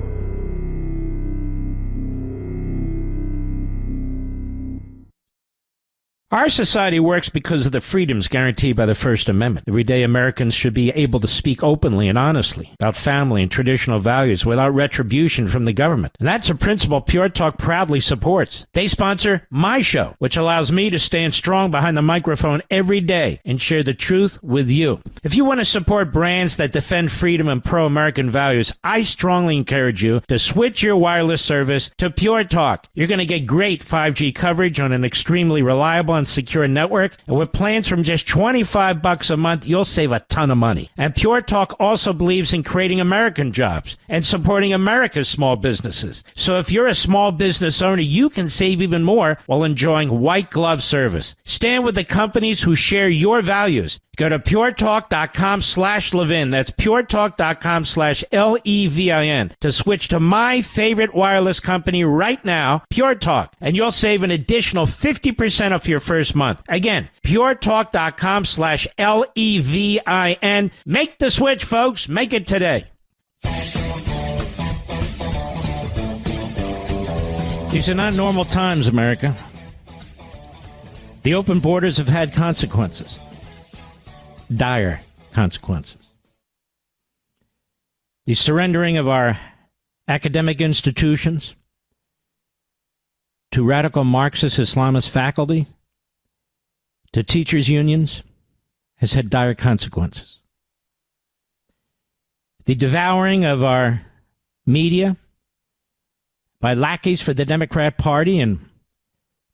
Our society works because of the freedoms guaranteed by the First Amendment. Everyday Americans should be able to speak openly and honestly about family and traditional values without retribution from the government. And that's a principle Pure Talk proudly supports. They sponsor my show, which allows me to stand strong behind the microphone every day and share the truth with you. If you want to support brands that defend freedom and pro-American values, I strongly encourage you to switch your wireless service to Pure Talk. You're going to get great 5G coverage on an extremely reliable and secure network, and with plans from just $25 a month, you'll save a ton of money. And Pure Talk also believes in creating American jobs and supporting America's small businesses. So if you're a small business owner, you can save even more while enjoying white glove service. Stand with the companies who share your values. Go to puretalk.com/Levin. That's puretalk.com/Levin to switch to my favorite wireless company right now, Pure Talk, and you'll save an additional 50% off your first month. Again, puretalk.com/Levin. Make the switch, folks. Make it today. These are not normal times, America. The open borders have had consequences. Dire consequences. The surrendering of our academic institutions to radical Marxist-Islamist faculty, to teachers' unions, has had dire consequences. The devouring of our media by lackeys for the Democrat Party and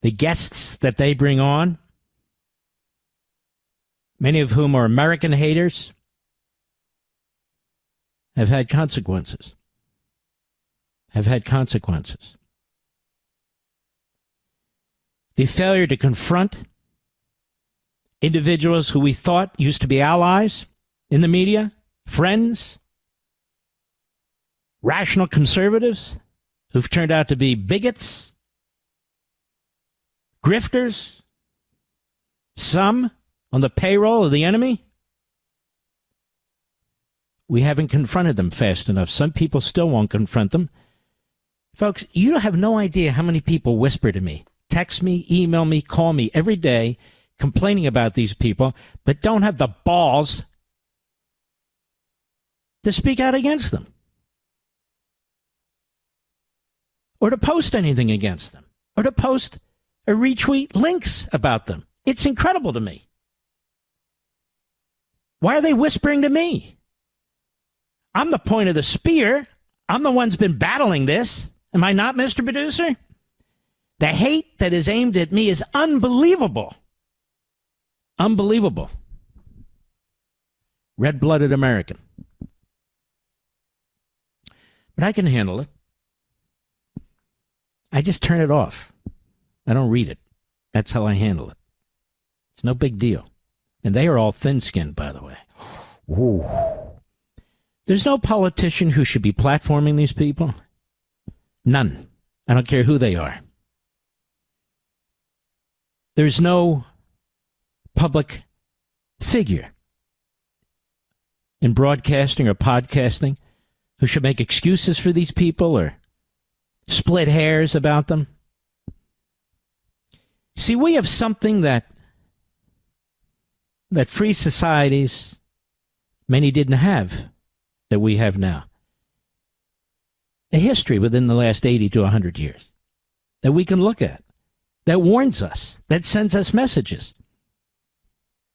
the guests that they bring on, many of whom are American haters, have had consequences. The failure to confront individuals who we thought used to be allies in the media, friends, rational conservatives, who've turned out to be bigots, grifters, some on the payroll of the enemy. We haven't confronted them fast enough. Some people still won't confront them. Folks, you have no idea how many people whisper to me, text me, email me, call me every day complaining about these people, but don't have the balls to speak out against them or to post anything against them or to post or retweet links about them. It's incredible to me. Why are they whispering to me? I'm the point of the spear. I'm the one who's been battling this. Am I not, Mr. Producer? The hate that is aimed at me is unbelievable. Unbelievable. Red-blooded American. But I can handle it. I just turn it off. I don't read it. That's how I handle it. It's no big deal. And they are all thin-skinned, by the way. Ooh. There's no politician who should be platforming these people. None. I don't care who they are. There's no public figure in broadcasting or podcasting who should make excuses for these people or split hairs about them. See, we have something that free societies, many didn't have, that we have now. A history within the last 80 to 100 years that we can look at, that warns us, that sends us messages.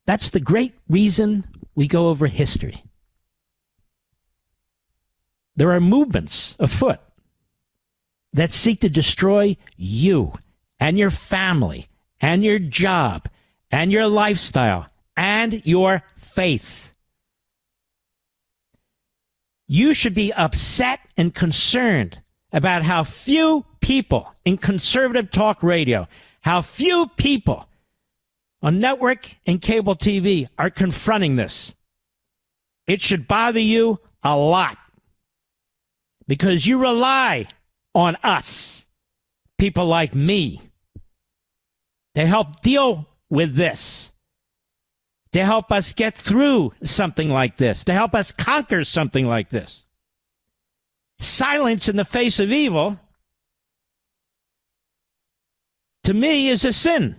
That's the great reason we go over history. There are movements afoot that seek to destroy you and your family and your job and your lifestyle and your faith. You should be upset and concerned about how few people in conservative talk radio, how few people on network and cable TV are confronting this. It should bother you a lot because you rely on us, people like me, to help deal with this, to help us get through something like this, to help us conquer something like this. Silence in the face of evil, to me, is a sin.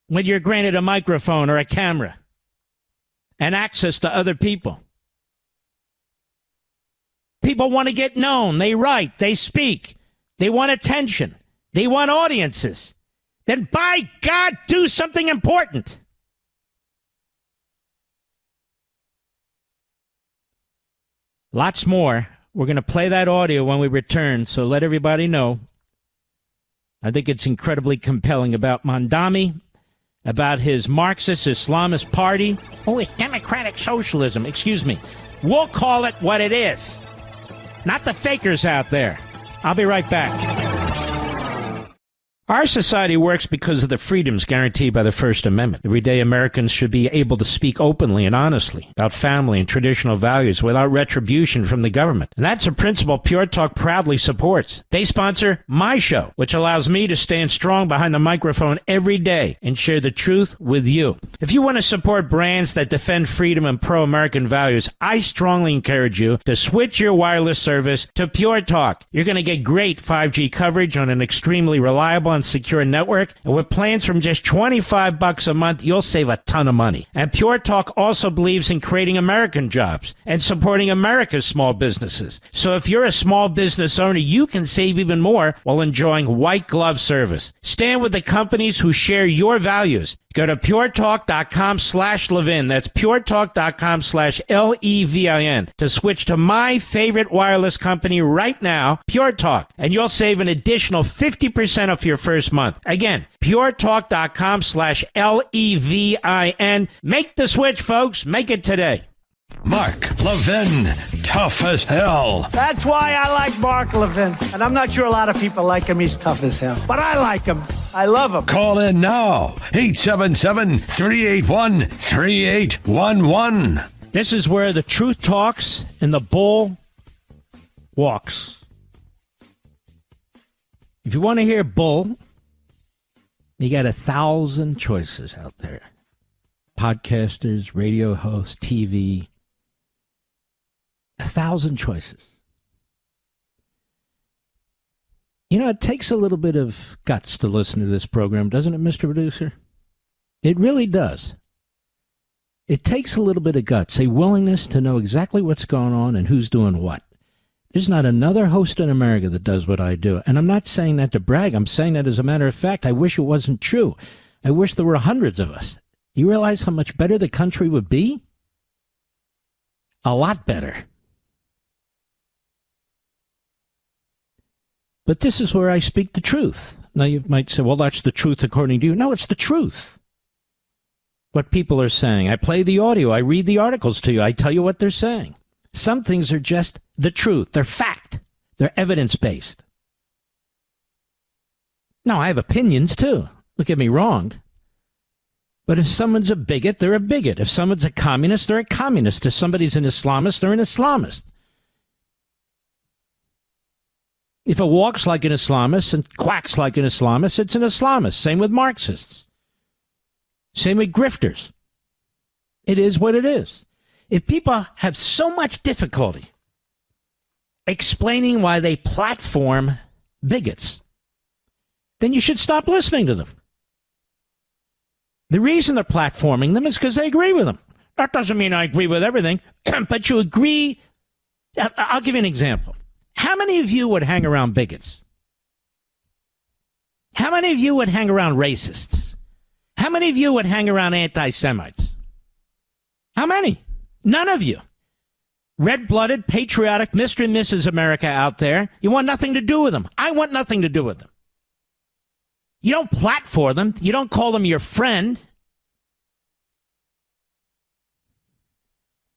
When you're granted a microphone or a camera and access to other people. People want to get known. They write. They speak. They want attention. They want audiences. Then, by God, do something important. Lots more. We're going to play that audio when we return, so let everybody know. I think it's incredibly compelling about Mamdani, about his Marxist-Islamist party. Oh, it's Democratic Socialism. Excuse me. We'll call it what it is. Not the fakers out there. I'll be right back. Our society works because of the freedoms guaranteed by the First Amendment. Everyday Americans should be able to speak openly and honestly about family and traditional values without retribution from the government. And that's a principle Pure Talk proudly supports. They sponsor my show, which allows me to stand strong behind the microphone every day and share the truth with you. If you want to support brands that defend freedom and pro-American values, I strongly encourage you to switch your wireless service to Pure Talk. You're going to get great 5G coverage on an extremely reliable and secure network, and with plans from just $25 a month, you'll save a ton of money. And Pure Talk also believes in creating American jobs and supporting America's small businesses. So if you're a small business owner, you can save even more while enjoying white glove service. Stand with the companies who share your values. Go to puretalk.com/Levin. That's puretalk.com/Levin to switch to my favorite wireless company right now, Pure Talk. And you'll save an additional 50% off your first month. Again, puretalk.com/Levin. Make the switch, folks. Make it today. Mark Levin, tough as hell. That's why I like Mark Levin. And I'm not sure a lot of people like him. He's tough as hell. But I like him. I love him. Call in now. 877-381-3811. This is where the truth talks and the bull walks. If you want to hear bull, you got 1,000 choices out there. Podcasters, radio hosts, TV. 1,000 choices. You know, it takes a little bit of guts to listen to this program, doesn't it, Mr. Producer? It really does. It takes a little bit of guts, a willingness to know exactly what's going on and who's doing what. There's not another host in America that does what I do. And I'm not saying that to brag. I'm saying that as a matter of fact. I wish it wasn't true. I wish there were hundreds of us. You realize how much better the country would be? A lot better. But this is where I speak the truth. Now you might say, well, that's the truth according to you. No, it's the truth. What people are saying. I play the audio. I read the articles to you. I tell you what they're saying. Some things are just the truth. They're fact. They're evidence-based. Now, I have opinions, too. Don't get me wrong. But if someone's a bigot, they're a bigot. If someone's a communist, they're a communist. If somebody's an Islamist, they're an Islamist. If it walks like an Islamist and quacks like an Islamist, it's an Islamist. Same with Marxists. Same with grifters. It is what it is. If people have so much difficulty explaining why they platform bigots, then you should stop listening to them. The reason they're platforming them is because they agree with them. That doesn't mean I agree with everything, but you agree. I'll give you an example. How many of you would hang around bigots? How many of you would hang around racists? How many of you would hang around anti-Semites? How many? None of you. Red-blooded, patriotic Mr. and Mrs. America out there, you want nothing to do with them. I want nothing to do with them. You don't platform them. You don't call them your friend.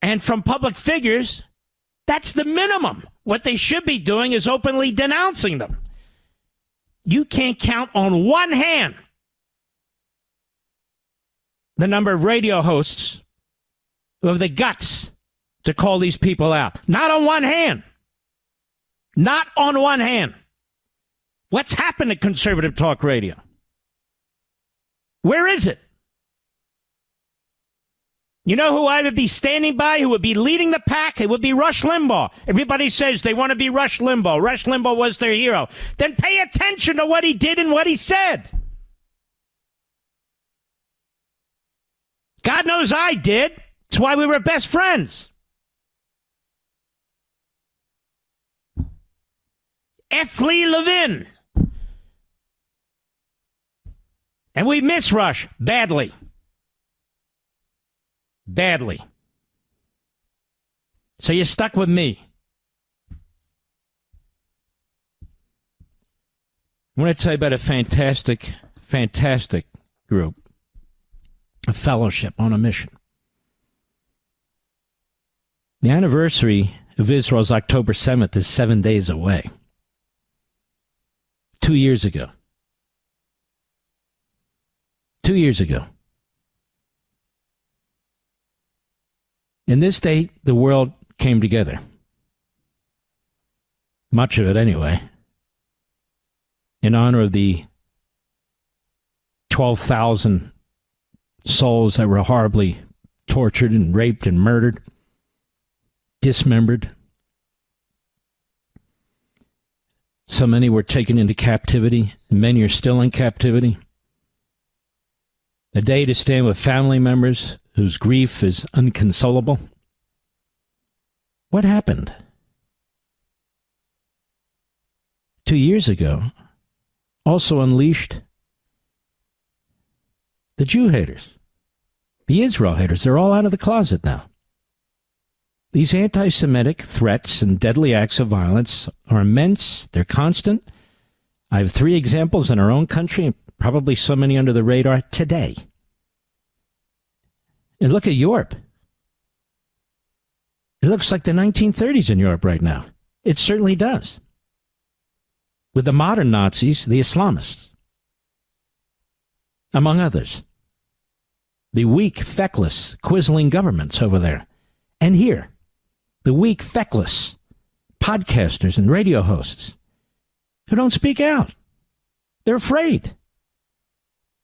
And from public figures, that's the minimum. What they should be doing is openly denouncing them. You can't count on one hand the number of radio hosts who have the guts to call these people out. Not on one hand. Not on one hand. What's happened to conservative talk radio? Where is it? You know who I would be standing by, who would be leading the pack? It would be Rush Limbaugh. Everybody says they want to be Rush Limbaugh. Rush Limbaugh was their hero. Then pay attention to what he did and what he said. God knows I did. It's why we were best friends. F. Lee Levin. And we miss Rush badly. Badly. So you're stuck with me. I want to tell you about a fantastic, fantastic group. A fellowship on a mission. The anniversary of Israel's October 7th is 7 days away. 2 years ago. 2 years ago. In this date, the world came together. Much of it, anyway. In honor of the 12,000 souls that were horribly tortured and raped and murdered, dismembered. So many were taken into captivity. Many are still in captivity. A day to stand with family members whose grief is inconsolable. What happened? 2 years ago, also unleashed the Jew haters, the Israel haters. They're all out of the closet now. These anti-Semitic threats and deadly acts of violence are immense. They're constant. I have 3 examples in our own country, and probably so many under the radar today. And look at Europe. It looks like the 1930s in Europe right now. It certainly does. With the modern Nazis, the Islamists, among others. The weak, feckless, quisling governments over there. And here, the weak, feckless podcasters and radio hosts who don't speak out. They're afraid.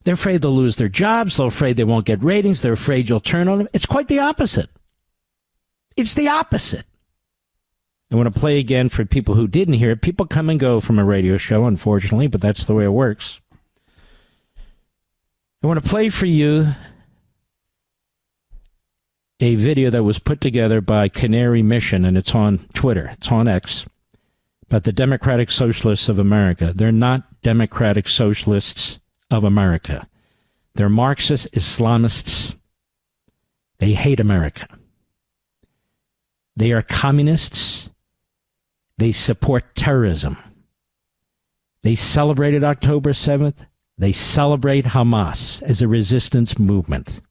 They're afraid they'll lose their jobs. They're afraid they won't get ratings. They're afraid you'll turn on them. It's quite the opposite. It's the opposite. I want to play again for people who didn't hear it. People come and go from a radio show, unfortunately, but that's the way it works. I want to play for you a video that was put together by Canary Mission, and it's on Twitter. It's on X. But the Democratic Socialists of America. They're not Democratic Socialists of America. They're Marxist-Islamists. They hate America. They are communists. They support terrorism. They celebrated October 7th. They celebrate Hamas as a resistance movement.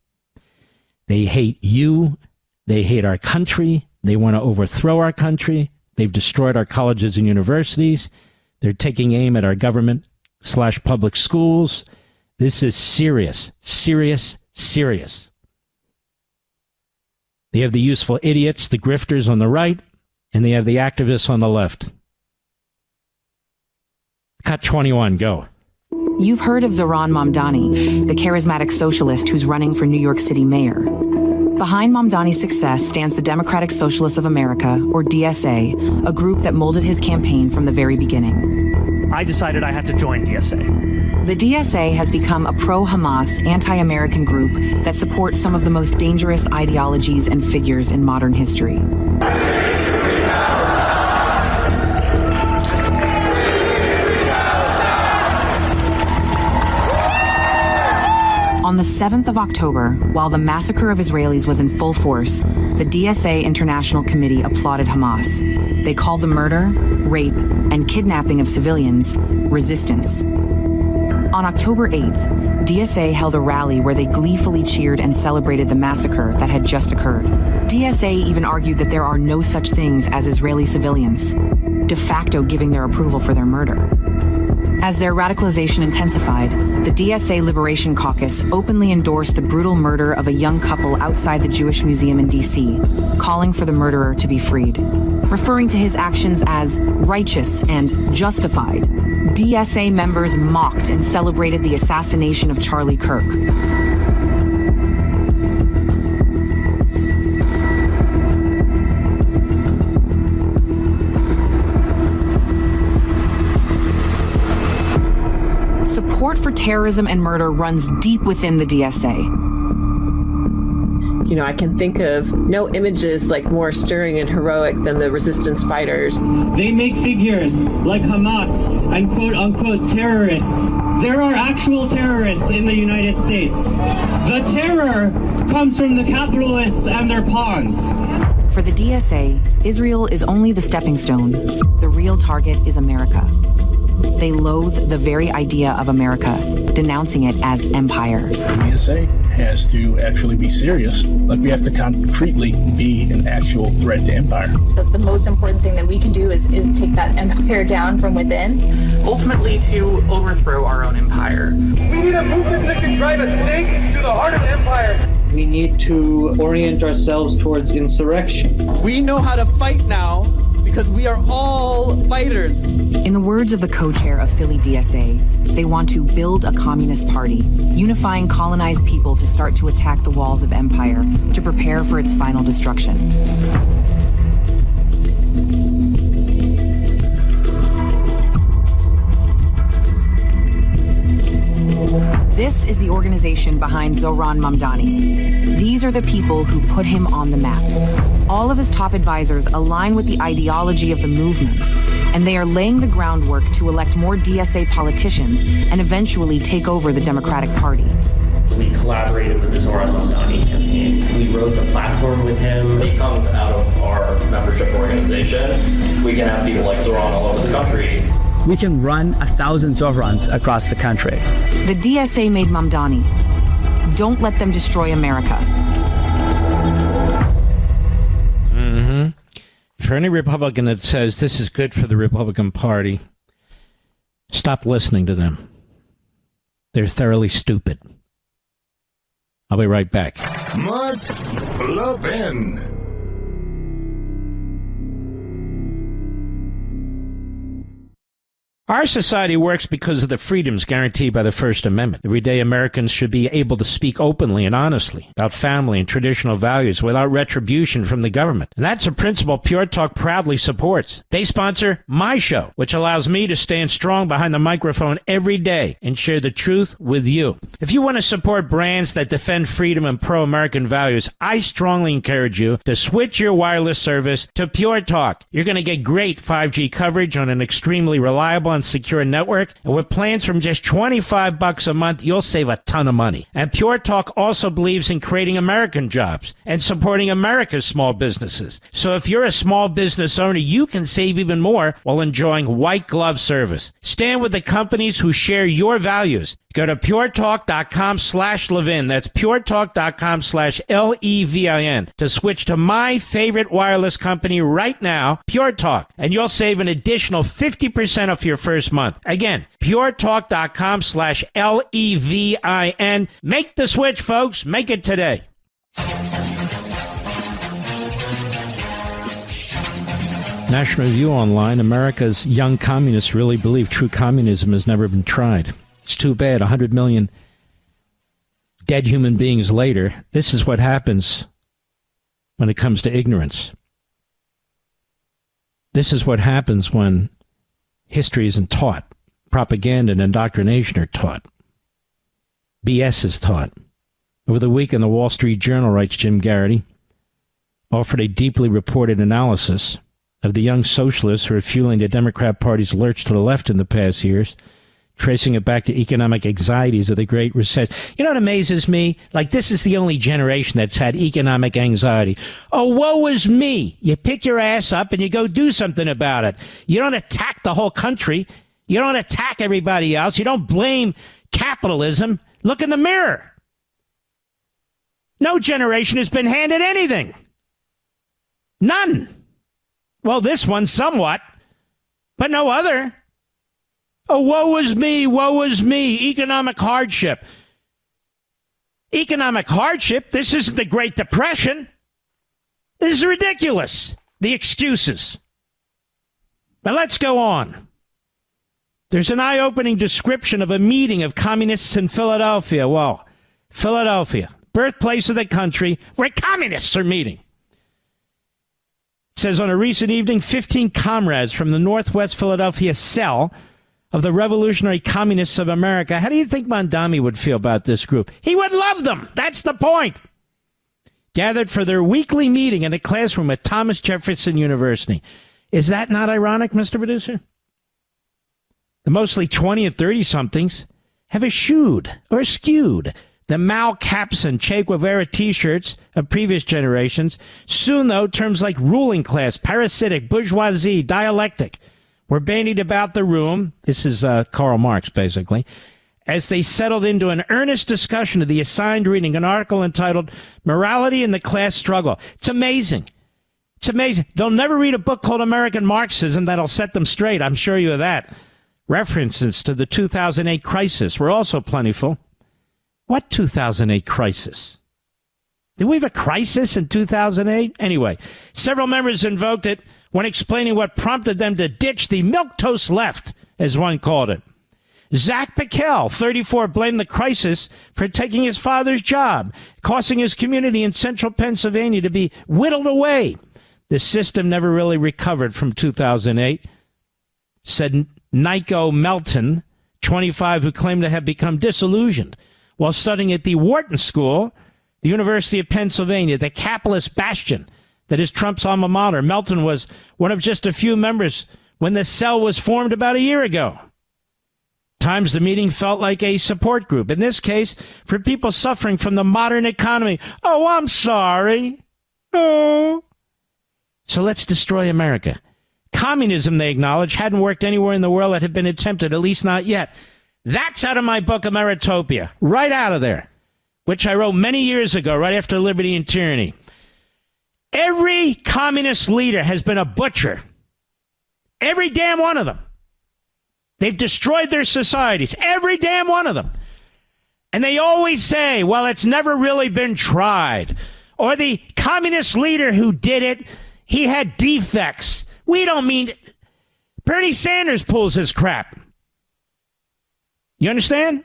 They hate you. They hate our country. They want to overthrow our country. They've destroyed our colleges and universities. They're taking aim at our government/public schools. This is serious, serious, serious. They have the useful idiots, the grifters on the right, and they have the activists on the left. Cut 21, go. You've heard of Zohran Mamdani, the charismatic socialist who's running for New York City mayor. Behind Mamdani's success stands the Democratic Socialists of America, or DSA, a group that molded his campaign from the very beginning. I decided I had to join DSA. The DSA has become a pro-Hamas, anti-American group that supports some of the most dangerous ideologies and figures in modern history. On the 7th of October, while the massacre of Israelis was in full force, the DSA International Committee applauded Hamas. They called the murder, rape, and kidnapping of civilians resistance. On October 8th, DSA held a rally where they gleefully cheered and celebrated the massacre that had just occurred. DSA even argued that there are no such things as Israeli civilians, de facto giving their approval for their murder. As their radicalization intensified, the DSA Liberation Caucus openly endorsed the brutal murder of a young couple outside the Jewish Museum in D.C., calling for the murderer to be freed. Referring to his actions as righteous and justified, DSA members mocked and celebrated the assassination of Charlie Kirk. Support for terrorism and murder runs deep within the DSA. You know, I can think of no images like more stirring and heroic than the resistance fighters. They make figures like Hamas and quote-unquote terrorists. There are actual terrorists in the United States. The terror comes from the capitalists and their pawns. For the DSA, Israel is only the stepping stone. The real target is America. They loathe the very idea of America, denouncing it as empire. The DSA has to actually be serious. Like, we have to concretely be an actual threat to empire. So the most important thing that we can do is take that empire down from within. Ultimately to overthrow our own empire. We need a movement that can drive a stake to the heart of empire. We need to orient ourselves towards insurrection. We know how to fight now because we are all fighters. In the words of the co-chair of Philly DSA, they want to build a communist party, unifying colonized people to start to attack the walls of empire to prepare for its final destruction. This is the organization behind Zohran Mamdani. These are the people who put him on the map. All of his top advisors align with the ideology of the movement, and they are laying the groundwork to elect more DSA politicians and eventually take over the Democratic Party. We collaborated with the Zohran Mamdani campaign. We wrote the platform with him. He comes out of our membership organization. We can have people like Zohran all over the country. We can run 1,000 Zohrans across the country. The DSA made Mamdani. Don't let them destroy America. For any Republican that says this is good for the Republican Party, stop listening to them. They're thoroughly stupid. I'll be right back. Mark Levin. Our society works because of the freedoms guaranteed by the First Amendment. Everyday Americans should be able to speak openly and honestly about family and traditional values without retribution from the government. And that's a principle Pure Talk proudly supports. They sponsor my show, which allows me to stand strong behind the microphone every day and share the truth with you. If you want to support brands that defend freedom and pro-American values, I strongly encourage you to switch your wireless service to Pure Talk. You're going to get great 5G coverage on an extremely reliable and secure network, and with plans from just $25 a month, you'll save a ton of money. And Pure Talk also believes in creating American jobs and supporting America's small businesses. So if you're a small business owner, you can save even more while enjoying white glove service. Stand with the companies who share your values. Go to puretalk.com/Levin. That's puretalk.com/Levin to switch to my favorite wireless company right now, Pure Talk, and you'll save an additional 50% off your first month. Again, puretalk.com/Levin. Make the switch, folks. Make it today. National Review Online, America's young communists really believe true communism has never been tried. It's too bad. 100 million dead human beings later, this is what happens when it comes to ignorance. This is what happens when history isn't taught. Propaganda and indoctrination are taught. BS is taught. Over the weekend, the Wall Street Journal, writes Jim Garrity, offered a deeply reported analysis of the young socialists who are fueling the Democrat Party's lurch to the left in the past years, tracing it back to economic anxieties of the Great Recession. You know what amazes me? Like, this is the only generation that's had economic anxiety. Oh, woe is me. You pick your ass up and you go do something about it. You don't attack the whole country. You don't attack everybody else. You don't blame capitalism. Look in the mirror. No generation has been handed anything. None. Well, this one somewhat, but no other. Oh, woe is me, economic hardship. Economic hardship? This isn't the Great Depression. This is ridiculous. The excuses. But let's go on. There's an eye-opening description of a meeting of communists in Philadelphia. Well, Philadelphia, birthplace of the country, where communists are meeting. It says on a recent evening, 15 comrades from the Northwest Philadelphia cell of the Revolutionary Communists of America. How do you think Mamdani would feel about this group? He would love them. That's the point. Gathered for their weekly meeting in a classroom at Thomas Jefferson University. Is that not ironic, Mr. Producer? The mostly 20 and 30-somethings have eschewed or skewed the Mao caps and Che Guevara T-shirts of previous generations. Soon, though, terms like ruling class, parasitic, bourgeoisie, dialectic were bandied about the room. This is Karl Marx, basically, as they settled into an earnest discussion of the assigned reading, an article entitled Morality in the Class Struggle. It's amazing. It's amazing. They'll never read a book called American Marxism that'll set them straight. I'm sure you of that. References to the 2008 crisis were also plentiful. What 2008 crisis? Did we have a crisis in 2008? Anyway, several members invoked it when explaining what prompted them to ditch the milquetoast left, as one called it. Zach Piquel, 34, blamed the crisis for taking his father's job, causing his community in central Pennsylvania to be whittled away. The system never really recovered from 2008, said Nico Melton, 25, who claimed to have become disillusioned while studying at the Wharton School, the University of Pennsylvania, the capitalist bastion that is Trump's alma mater. Melton was one of just a few members when the cell was formed about a year ago. Times the meeting felt like a support group, in this case, for people suffering from the modern economy. Oh, I'm sorry. Oh. So let's destroy America. Communism, they acknowledge, hadn't worked anywhere in the world that had been attempted, at least not yet. That's out of my book, Ameritopia. Right out of there, which I wrote many years ago, right after Liberty and Tyranny. Every communist leader has been a butcher. Every damn one of them. They've destroyed their societies. Every damn one of them. And they always say, well, it's never really been tried. Or the communist leader who did it, he had defects. We don't mean... Bernie Sanders pulls his crap. You understand?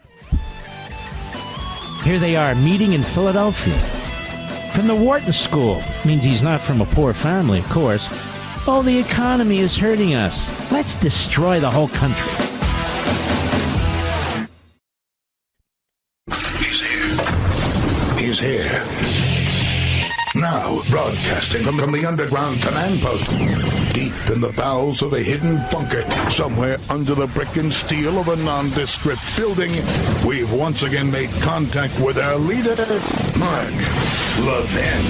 Here they are, meeting in Philadelphia. From the Wharton School. Means he's not from a poor family, of course. Oh, the economy is hurting us. Let's destroy the whole country. He's here. Now, broadcasting from the underground command post, deep in the bowels of a hidden bunker, somewhere under the brick and steel of a nondescript building, we've once again made contact with our leader, Mark Levin.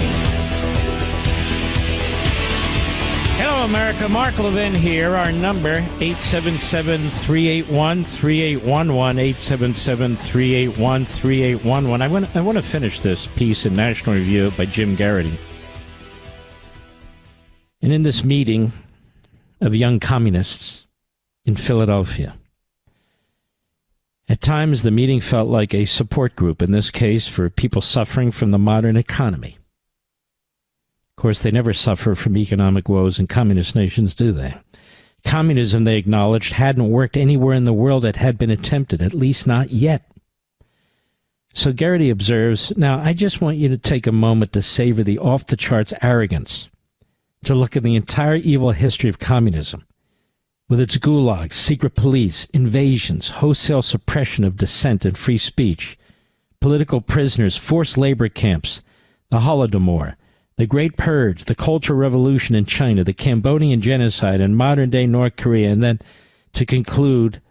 Hello, America. Mark Levin here. Our number, 877-381-3811, 877-381-3811. I want to finish this piece in National Review by Jim Garrity. And in this meeting of young communists in Philadelphia, at times the meeting felt like a support group, in this case for people suffering from the modern economy. Of course, they never suffer from economic woes in communist nations, do they? Communism, they acknowledged, hadn't worked anywhere in the world that had been attempted, at least not yet. So Garrity observes, now I just want you to take a moment to savor the off-the-charts arrogance, to look at the entire evil history of communism, with its gulags, secret police, invasions, wholesale suppression of dissent and free speech, political prisoners, forced labor camps, the Holodomor, the Great Purge, the Cultural Revolution in China, the Cambodian genocide, and modern-day North Korea, and then to conclude,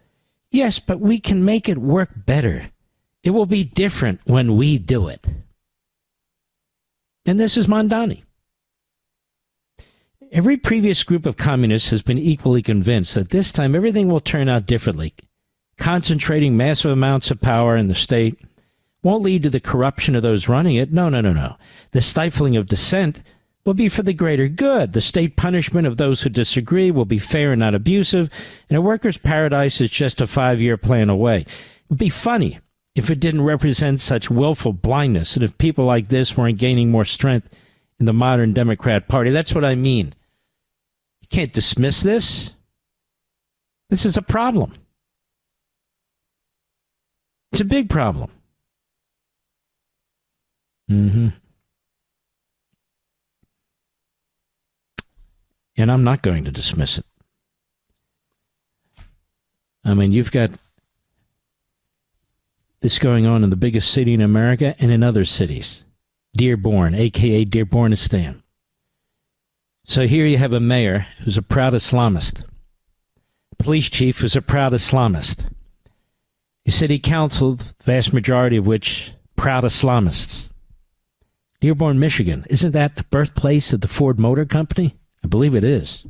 yes, but we can make it work better. It will be different when we do it. And this is Mamdani. Every previous group of communists has been equally convinced that this time everything will turn out differently. Concentrating massive amounts of power in the state won't lead to the corruption of those running it. No. The stifling of dissent will be for the greater good. The state punishment of those who disagree will be fair and not abusive, and a workers' paradise is just a 5-year plan away. It would be funny if it didn't represent such willful blindness, and if people like this weren't gaining more strength in the modern Democrat Party. That's what I mean. You can't dismiss this. This is a problem. It's a big problem. And I'm not going to dismiss it. I mean, you've got this going on in the biggest city in America and in other cities. Dearborn, a.k.a. Dearbornistan. So here you have a mayor who's a proud Islamist. A police chief who's a proud Islamist. A city council, the vast majority of which proud Islamists. Dearborn, Michigan. Isn't that the birthplace of the Ford Motor Company? I believe it is.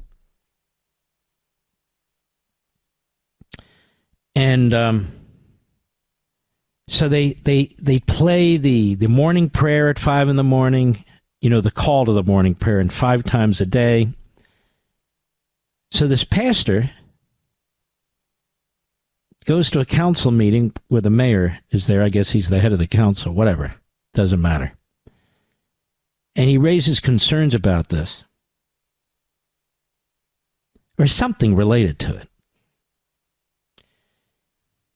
And so they play the morning prayer at 5 in the morning, the call to the morning prayer, and 5 times a day. So this pastor goes to a council meeting where the mayor is there. I guess he's the head of the council, whatever. Doesn't matter. And he raises concerns about this. Or something related to it.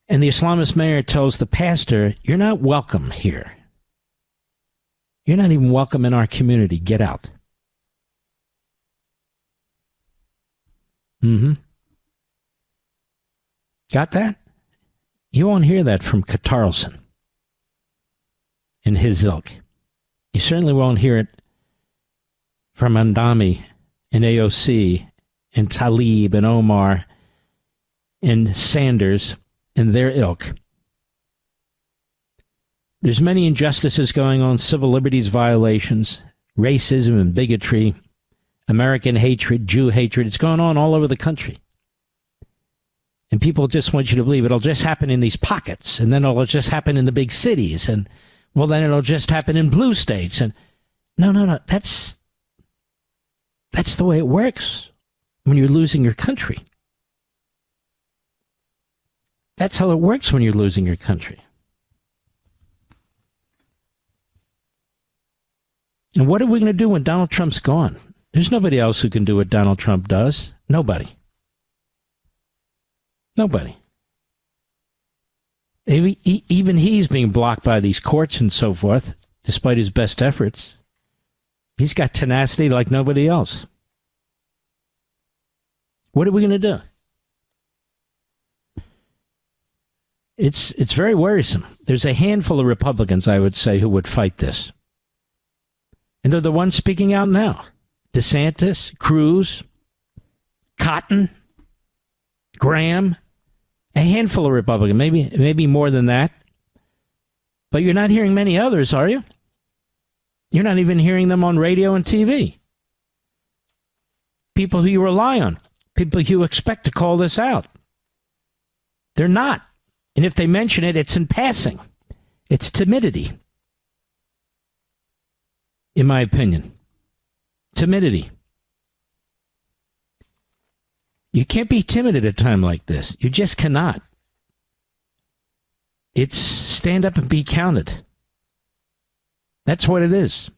And the Islamist mayor tells the pastor, "You're not welcome here. You're not even welcome in our community. Get out." Got that? You won't hear that from Qatar-funded and his ilk. You certainly won't hear it from Mamdani and AOC and Tlaib and Omar and Sanders and their ilk. There's many injustices going on, civil liberties violations, racism and bigotry, American hatred, Jew hatred. It's going on all over the country. And people just want you to believe it'll just happen in these pockets, and then it'll just happen in the big cities, and, well, then it'll just happen in blue states. And no. That's the way it works when you're losing your country. That's how it works when you're losing your country. And what are we going to do when Donald Trump's gone? There's nobody else who can do what Donald Trump does. Nobody. Even he's being blocked by these courts and so forth, despite his best efforts. He's got tenacity like nobody else. What are we going to do? It's very worrisome. There's a handful of Republicans, I would say, who would fight this. And they're the ones speaking out now. DeSantis, Cruz, Cotton, Graham, a handful of Republicans, maybe more than that. But you're not hearing many others, are you? You're not even hearing them on radio and TV. People who you rely on, people you expect to call this out. They're not. And if they mention it, it's in passing. It's timidity, in my opinion. Timidity. You can't be timid at a time like this. You just cannot. It's stand up and be counted. That's what it is.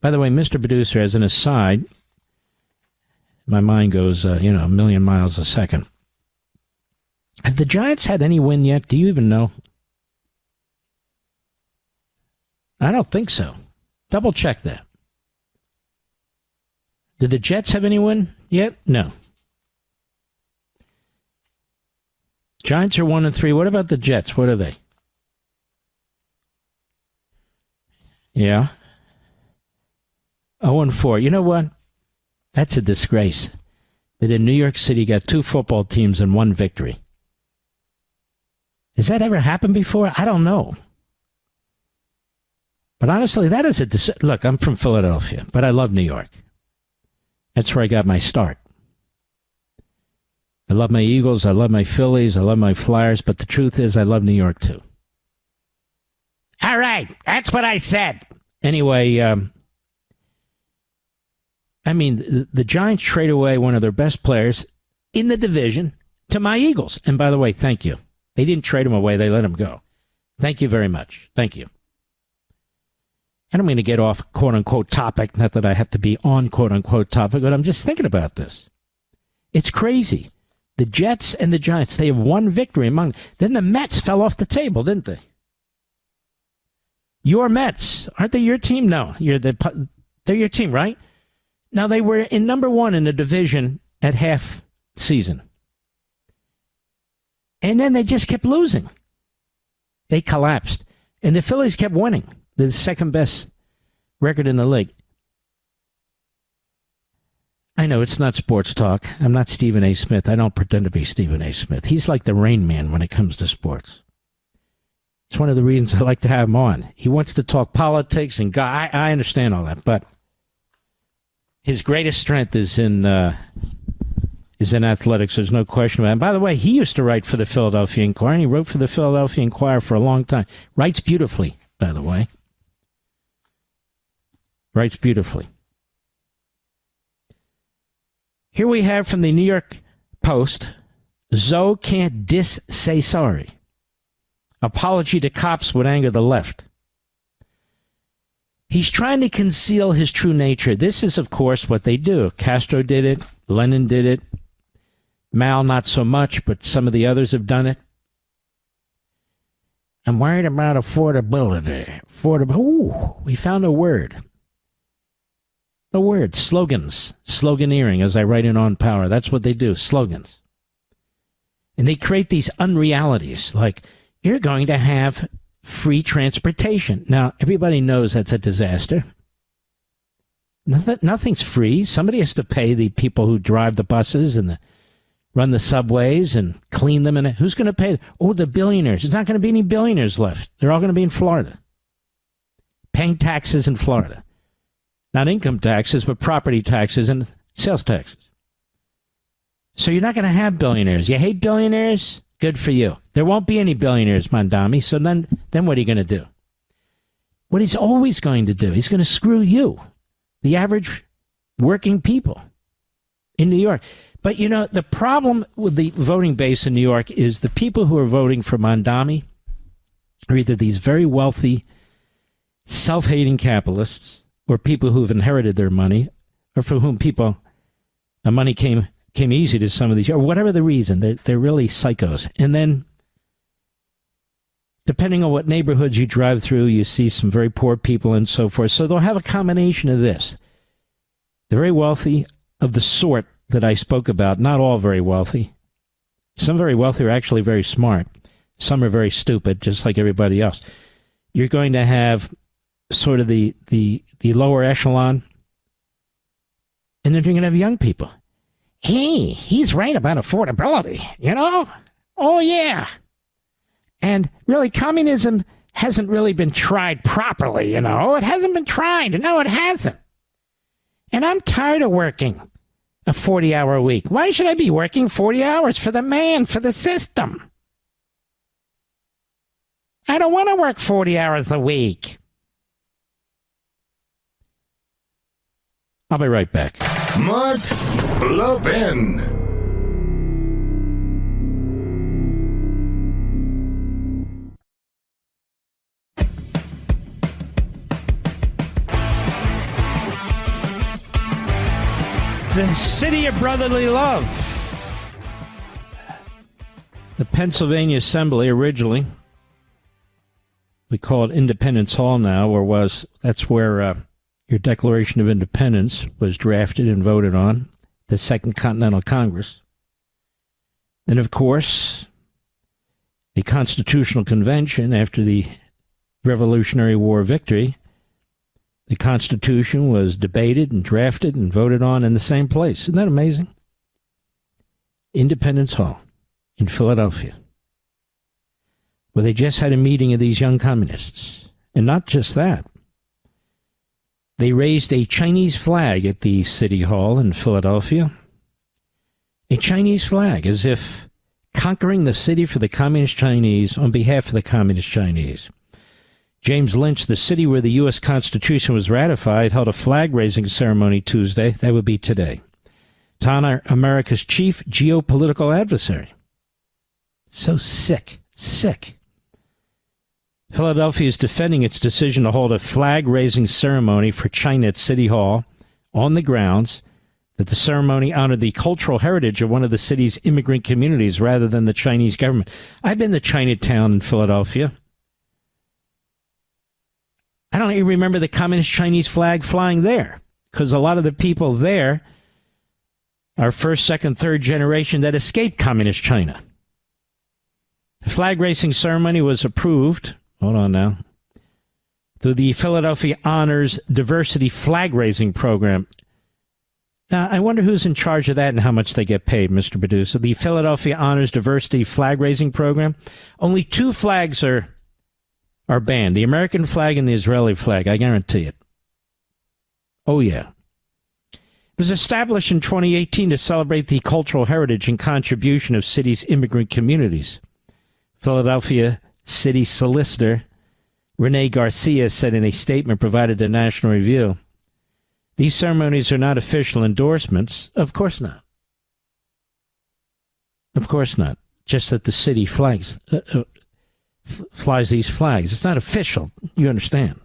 By the way, Mr. Producer, as an aside, my mind goes, a million miles a second. Have the Giants had any win yet? Do you even know? I don't think so. Double check that. Did the Jets have any win yet? No. Giants are 1-3. What about the Jets? What are they? Yeah. 0-4. You know what? That's a disgrace. That in New York City got 2 football teams and 1 victory. Has that ever happened before? I don't know. But honestly, that is look, I'm from Philadelphia, but I love New York. That's where I got my start. I love my Eagles, I love my Phillies, I love my Flyers, but the truth is I love New York too. All right, that's what I said. Anyway, the Giants trade away one of their best players in the division to my Eagles. And by the way, thank you. They didn't trade him away, they let him go. Thank you very much. Thank you. And I'm going to get off quote-unquote topic, not that I have to be on quote-unquote topic, but I'm just thinking about this. It's crazy. The Jets and the Giants, they have 1 victory among them. Then the Mets fell off the table, didn't they? Your Mets, aren't they your team? No, they're your team, right? Now, they were in number 1 in the division at half season. And then they just kept losing. They collapsed. And the Phillies kept winning. The second best record in the league. I know it's not sports talk. I'm not Stephen A. Smith. I don't pretend to be Stephen A. Smith. He's like the Rain Man when it comes to sports. It's one of the reasons I like to have him on. He wants to talk politics and God. I understand all that, but his greatest strength is in is in athletics. There's no question about it. And by the way, he used to write for the Philadelphia Inquirer, and he wrote for the Philadelphia Inquirer for a long time. Writes beautifully, by the way. Writes beautifully. Here we have from the New York Post, Zoe can't say sorry. Apology to cops would anger the left. He's trying to conceal his true nature. This is, of course, what they do. Castro did it. Lenin did it. Mao, not so much, but some of the others have done it. I'm worried about affordability. Ooh, we found a word. A word. Slogans. Sloganeering, as I write in On Power. That's what they do. Slogans. And they create these unrealities, like, you're going to have free transportation. Now, everybody knows that's a disaster. Nothing's free. Somebody has to pay the people who drive the buses and run the subways and clean them. And who's going to pay? Oh, the billionaires. There's not going to be any billionaires left. They're all going to be in Florida, paying taxes in Florida. Not income taxes, but property taxes and sales taxes. So you're not going to have billionaires. You hate billionaires? Good for you. There won't be any billionaires, Mamdani. So then what are you going to do? What he's always going to do, he's going to screw you, the average working people in New York. But, you know, the problem with the voting base in New York is the people who are voting for Mamdani are either these very wealthy, self-hating capitalists or people who have inherited their money, or for whom the money came easy to some of these, or whatever the reason. They're really psychos. And then, depending on what neighborhoods you drive through, you see some very poor people and so forth. So they'll have a combination of this. The very wealthy, of the sort that I spoke about, not all very wealthy. Some very wealthy are actually very smart. Some are very stupid, just like everybody else. You're going to have sort of the lower echelon, and then you're going to have young people. Hey, he's right about affordability, you know? Oh, yeah. And really, communism hasn't really been tried properly, you know? It hasn't been tried. No, it hasn't. And I'm tired of working a 40-hour week. Why should I be working 40 hours for the man, for the system? I don't want to work 40 hours a week. I'll be right back. Mark Levin. The city of brotherly love. The Pennsylvania Assembly, originally, we call it Independence Hall now, that's where your Declaration of Independence was drafted and voted on, the Second Continental Congress. And, of course, the Constitutional Convention, after the Revolutionary War victory, the Constitution was debated and drafted and voted on in the same place. Isn't that amazing? Independence Hall in Philadelphia, where they just had a meeting of these young communists. And not just that. They raised a Chinese flag at the City Hall in Philadelphia. A Chinese flag, as if conquering the city for the Communist Chinese on behalf of the Communist Chinese. James Lynch, the city where the U.S. Constitution was ratified, held a flag-raising ceremony Tuesday. That would be today, to honor America's chief geopolitical adversary. So sick. Philadelphia is defending its decision to hold a flag-raising ceremony for China at City Hall on the grounds that the ceremony honored the cultural heritage of one of the city's immigrant communities rather than the Chinese government. I've been to Chinatown in Philadelphia. I don't even remember the Communist Chinese flag flying there, because a lot of the people there are first, second, third generation that escaped Communist China. The flag-raising ceremony was approved, hold on now, through the Philadelphia Honors Diversity Flag-Raising Program. Now, I wonder who's in charge of that and how much they get paid, Mr. Producer. The Philadelphia Honors Diversity Flag-Raising Program. Only two flags are banned, the American flag and the Israeli flag. I guarantee it. Oh, yeah. was established in 2018 to celebrate the cultural heritage and contribution of city's immigrant communities. Philadelphia city solicitor Renee Garcia said in a statement provided to National Review, "These ceremonies are not official endorsements." Of course not. Of course not. Just that the city flies these flags. It's not official. You understand?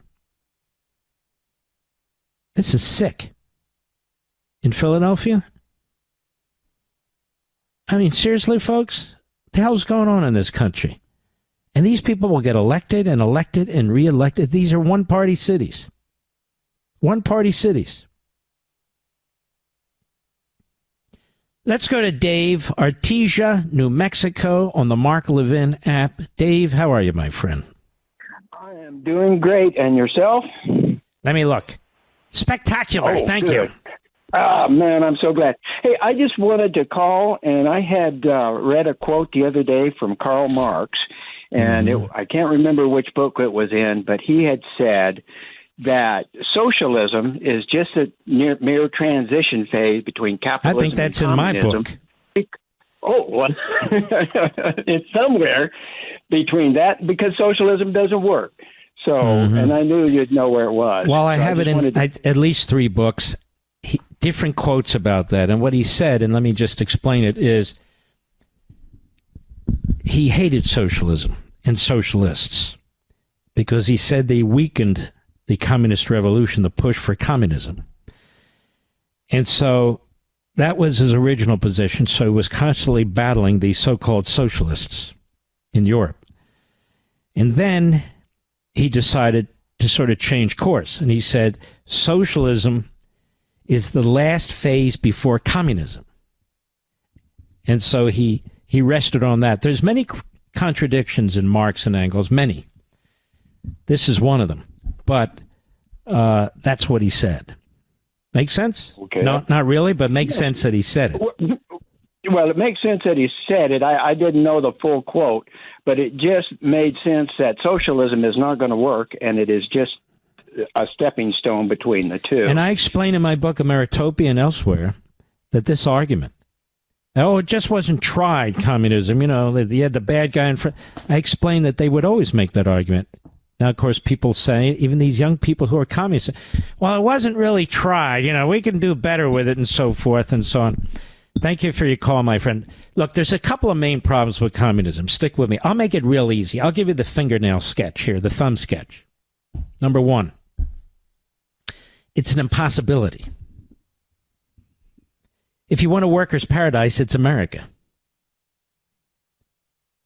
This is sick. In Philadelphia? I mean, seriously, folks? What the hell's going on in this country? And these people will get elected and elected and re-elected. These are one-party cities. One-party cities. Let's go to Dave, Artesia, New Mexico, on the Mark Levin app. Dave, how are you, my friend? I am doing great. And yourself? Let me look. Spectacular. Thank you. Ah, man, I'm so glad. Hey, I just wanted to call, and I had read a quote the other day from Karl Marx, and I can't remember which book it was in, but he had said that socialism is just a mere transition phase between capitalism. I think that's in my book. Oh, well, it's somewhere between that, because socialism doesn't work. So, and I knew you'd know where it was. Well, I have it in at least 3 books, different quotes about that. And what he said, and let me just explain it, is he hated socialism and socialists because he said they weakened the communist revolution, the push for communism. And so that was his original position. So he was constantly battling the so-called socialists in Europe. And then he decided to sort of change course. And he said, socialism is the last phase before communism. And so he rested on that. There's many contradictions in Marx and Engels, many. This is one of them. But that's what he said. Make sense? Okay. No, not really, but makes sense that he said it. Well, it makes sense that he said it. I didn't know the full quote, but it just made sense that socialism is not going to work, and it is just a stepping stone between the two. And I explain in my book, Meritopia and elsewhere, that this argument, it just wasn't tried, communism, you had the bad guy in front. I explained that they would always make that argument. Now, of course, people say, even these young people who are communists, well, it wasn't really tried. We can do better with it and so forth and so on. Thank you for your call, my friend. Look, there's a couple of main problems with communism. Stick with me. I'll make it real easy. I'll give you the fingernail sketch here, the thumb sketch. Number 1, it's an impossibility. If you want a worker's paradise, it's America,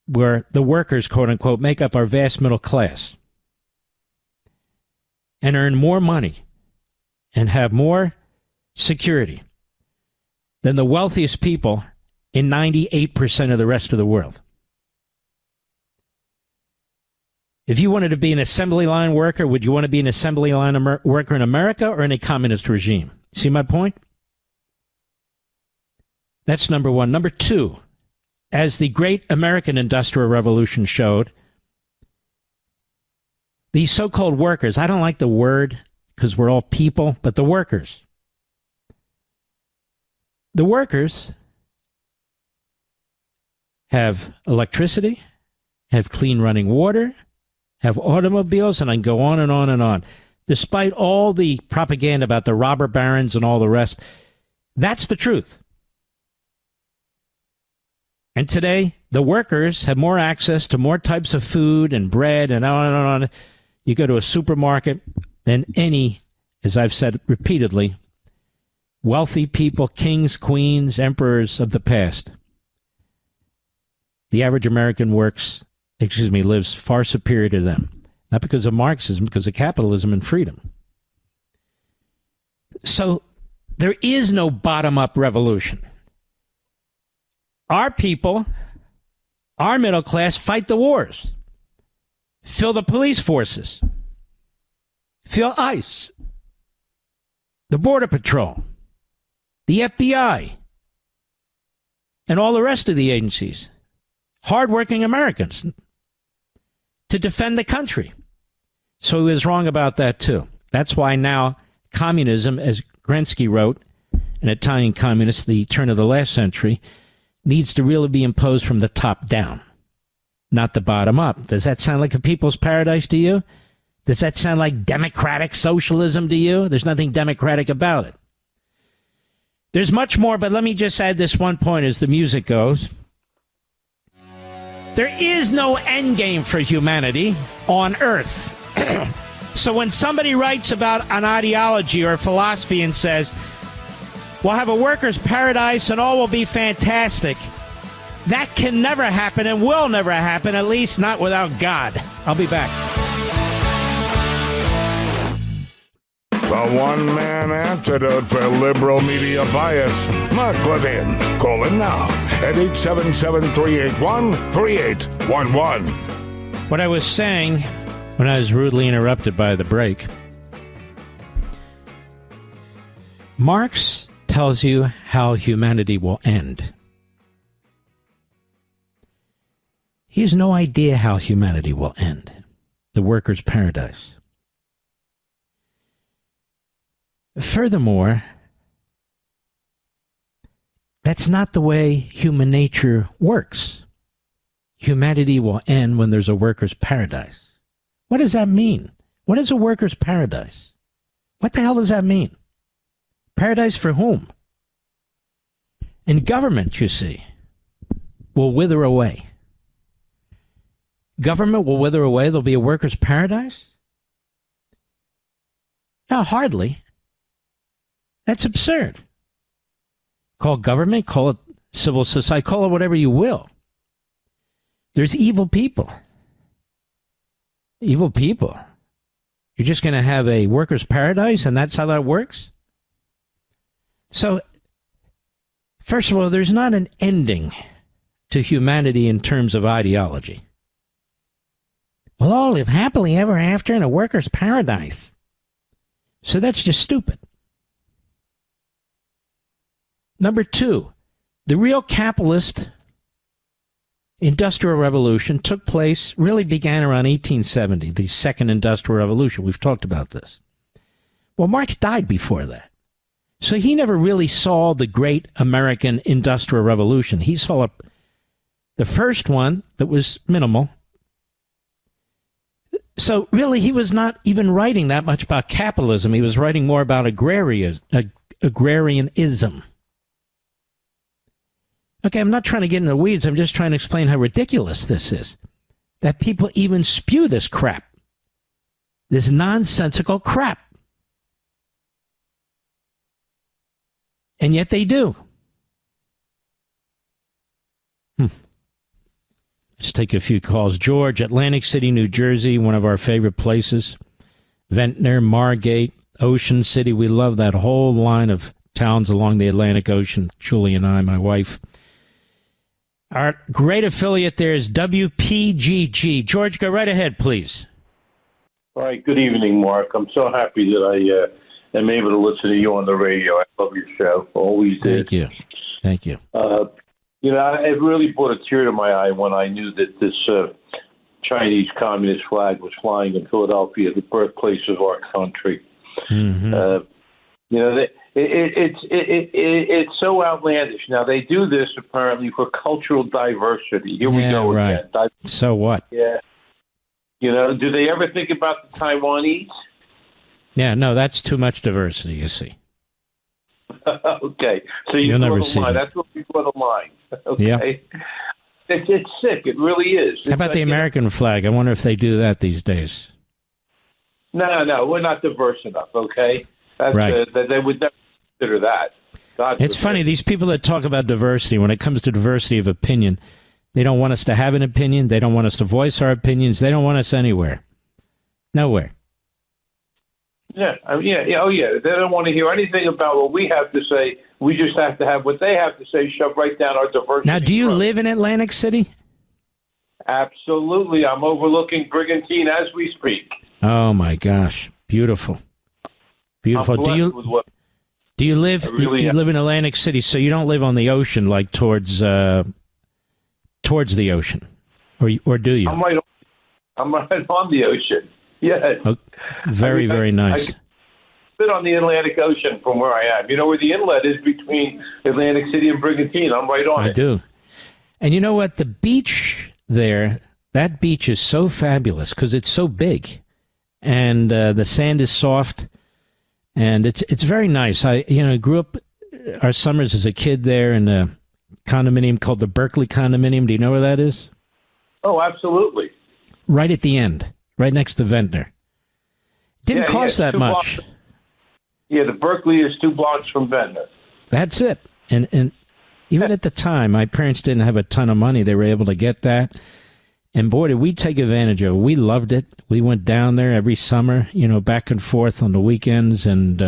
where the workers, quote unquote, make up our vast middle class and earn more money and have more security than the wealthiest people in 98% of the rest of the world. If you wanted to be an assembly line worker, would you want to be an assembly line worker in America or in a communist regime? See my point? That's number 1. Number 2, as the great American Industrial Revolution showed, these so-called workers, I don't like the word because we're all people, but the workers have electricity, have clean running water, have automobiles, and I can go on and on and on. Despite all the propaganda about the robber barons and all the rest, that's the truth. And today, the workers have more access to more types of food and bread and on and on. You go to a supermarket than any, as I've said repeatedly, wealthy people, kings, queens, emperors of the past. The average American lives far superior to them. Not because of Marxism, because of capitalism and freedom. So there is no bottom-up revolution. Our people, our middle class, fight the wars. Fill the police forces. Fill ICE. The Border Patrol. The FBI. And all the rest of the agencies. Hardworking Americans to defend the country. So he was wrong about that too. That's why now communism, as Grensky wrote, and Italian communists at the turn of the last century needs to really be imposed from the top down, not the bottom up. Does that sound like a people's paradise to you? Does that sound like democratic socialism to you? There's nothing democratic about it. There's much more, but let me just add this one point as the music goes. There is no end game for humanity on Earth. So when somebody writes about an ideology or a philosophy and says, we'll have a workers' paradise and all will be fantastic, that can never happen and will never happen, at least not without God. I'll be back. The one-man antidote for liberal media bias. Mark Levin. Call him now at 877-381-3811. What I was saying when I was rudely interrupted by the break, Marx tells you how humanity will end. He has no idea how humanity will end. The workers' paradise. Furthermore, that's not the way human nature works. Humanity will end when there's a workers' paradise. What does that mean? What is a workers' paradise? What the hell does that mean? Paradise for whom? And government, you see, will wither away. Government will wither away. There'll be a workers' paradise? No, hardly. That's absurd. Call government, call it civil society, call it whatever you will. There's evil people. Evil people. You're just going to have a workers' paradise, and that's how that works? So, first of all, there's not an ending to humanity in terms of ideology. We'll all live happily ever after in a workers' paradise. So that's just stupid. Number two, the real capitalist industrial revolution took place, really began around 1870, the second industrial revolution. We've talked about this. Well, Marx died before that. So he never really saw the great American industrial revolution. He saw the first one that was minimal. So really, he was not even writing that much about capitalism. He was writing more about agrarianism. Okay, I'm not trying to get into the weeds. I'm just trying to explain how ridiculous this is. That people even spew this crap. This nonsensical crap. And yet they do. Let's take a few calls. George, Atlantic City, New Jersey, one of our favorite places. Ventnor, Margate, Ocean City. We love that whole line of towns along the Atlantic Ocean. Julie and I, my wife. Our great affiliate there is WPGG. George, go right ahead, please. All right. Good evening, Mark. I'm so happy that I am able to listen to you on the radio. I love your show. Always did. Thank you. Thank you. It really brought a tear to my eye when I knew that this Chinese communist flag was flying in Philadelphia, the birthplace of our country. Mm-hmm. It's so outlandish. Now, they do this apparently for cultural diversity. Here we go right. again. So what? Yeah. Do they ever think about the Taiwanese? Yeah, no, that's too much diversity, you see. Okay. So you'll never see that. That's what we draw the line. Okay. Yep. It's sick. It really is. How about the American flag? I wonder if they do that these days. No, we're not diverse enough, okay? That's, right. They would never consider that. It's funny, these people that talk about diversity, when it comes to diversity of opinion, they don't want us to have an opinion. They don't want us to voice our opinions. They don't want us anywhere. Nowhere. Yeah. Oh, yeah. They don't want to hear anything about what we have to say. We just have to have what they have to say shoved right down our diversity. Now, do you live in Atlantic City? Absolutely. I'm overlooking Brigantine as we speak. Oh, my gosh. Beautiful. Beautiful. Do you live? You live in Atlantic City, so you don't live on the ocean, like towards the ocean, or do you? I'm right on the ocean. Yes. Oh, very nice. bit on the Atlantic Ocean from where I am. You know where the inlet is between Atlantic City and Brigantine? I'm right on it. I do. And you know what? The beach there, that beach is so fabulous because it's so big. And the sand is soft. And it's very nice. I grew up our summers as a kid there in a condominium called the Berkeley condominium. Do you know where that is? Oh, absolutely. Right at the end, right next to Ventnor. Didn't cost that much. The Berkeley is 2 blocks from Ventnor. That's it. And even at the time, my parents didn't have a ton of money. They were able to get that. And boy, did we take advantage of it. We loved it. We went down there every summer, back and forth on the weekends, and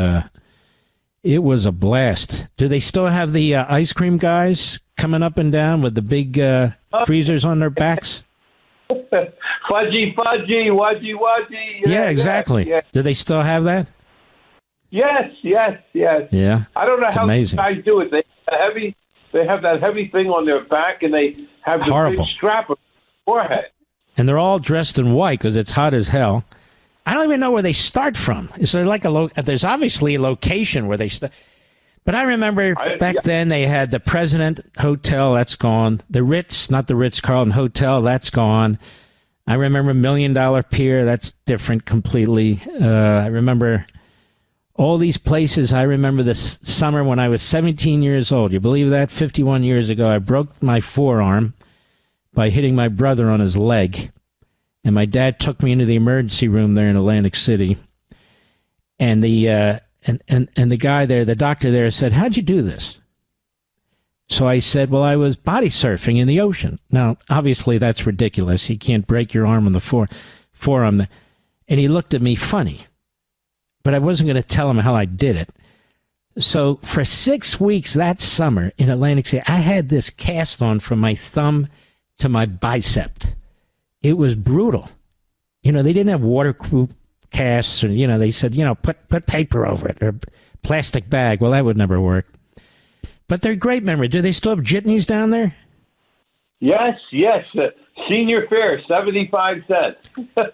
it was a blast. Do they still have the ice cream guys coming up and down with the big freezers on their backs? Fudgy, wadgy. Yeah, exactly. Yeah. Do they still have that? Yes. Yeah. I don't know how amazing. These guys do it. They have that heavy thing on their back, and they have the big strap on their forehead. And they're all dressed in white because it's hot as hell. I don't even know where they start from. Is there like there's obviously a location where they start. But I remember back then they had the President Hotel, that's gone. The Ritz, not the Ritz-Carlton Hotel, that's gone. I remember $1 Million Pier, that's different completely. I remember all these places. I remember this summer when I was 17 years old. You believe that? 51 years ago, I broke my forearm by hitting my brother on his leg. And my dad took me into the emergency room there in Atlantic City. And the and the guy there, the doctor there said, "How'd you do this?" So I said, "Well, I was body surfing in the ocean." Now, obviously, that's ridiculous. You can't break your arm on the forearm. And he looked at me funny. But I wasn't going to tell him how I did it. So for 6 weeks that summer in Atlantic City, I had this cast on from my thumb to my bicep. It was brutal. They didn't have waterproof casts, or they said, put paper over it or plastic bag. Well, that would never work. But they're great memories. Do they still have jitneys down there? Yes. Senior fare, 75 cents.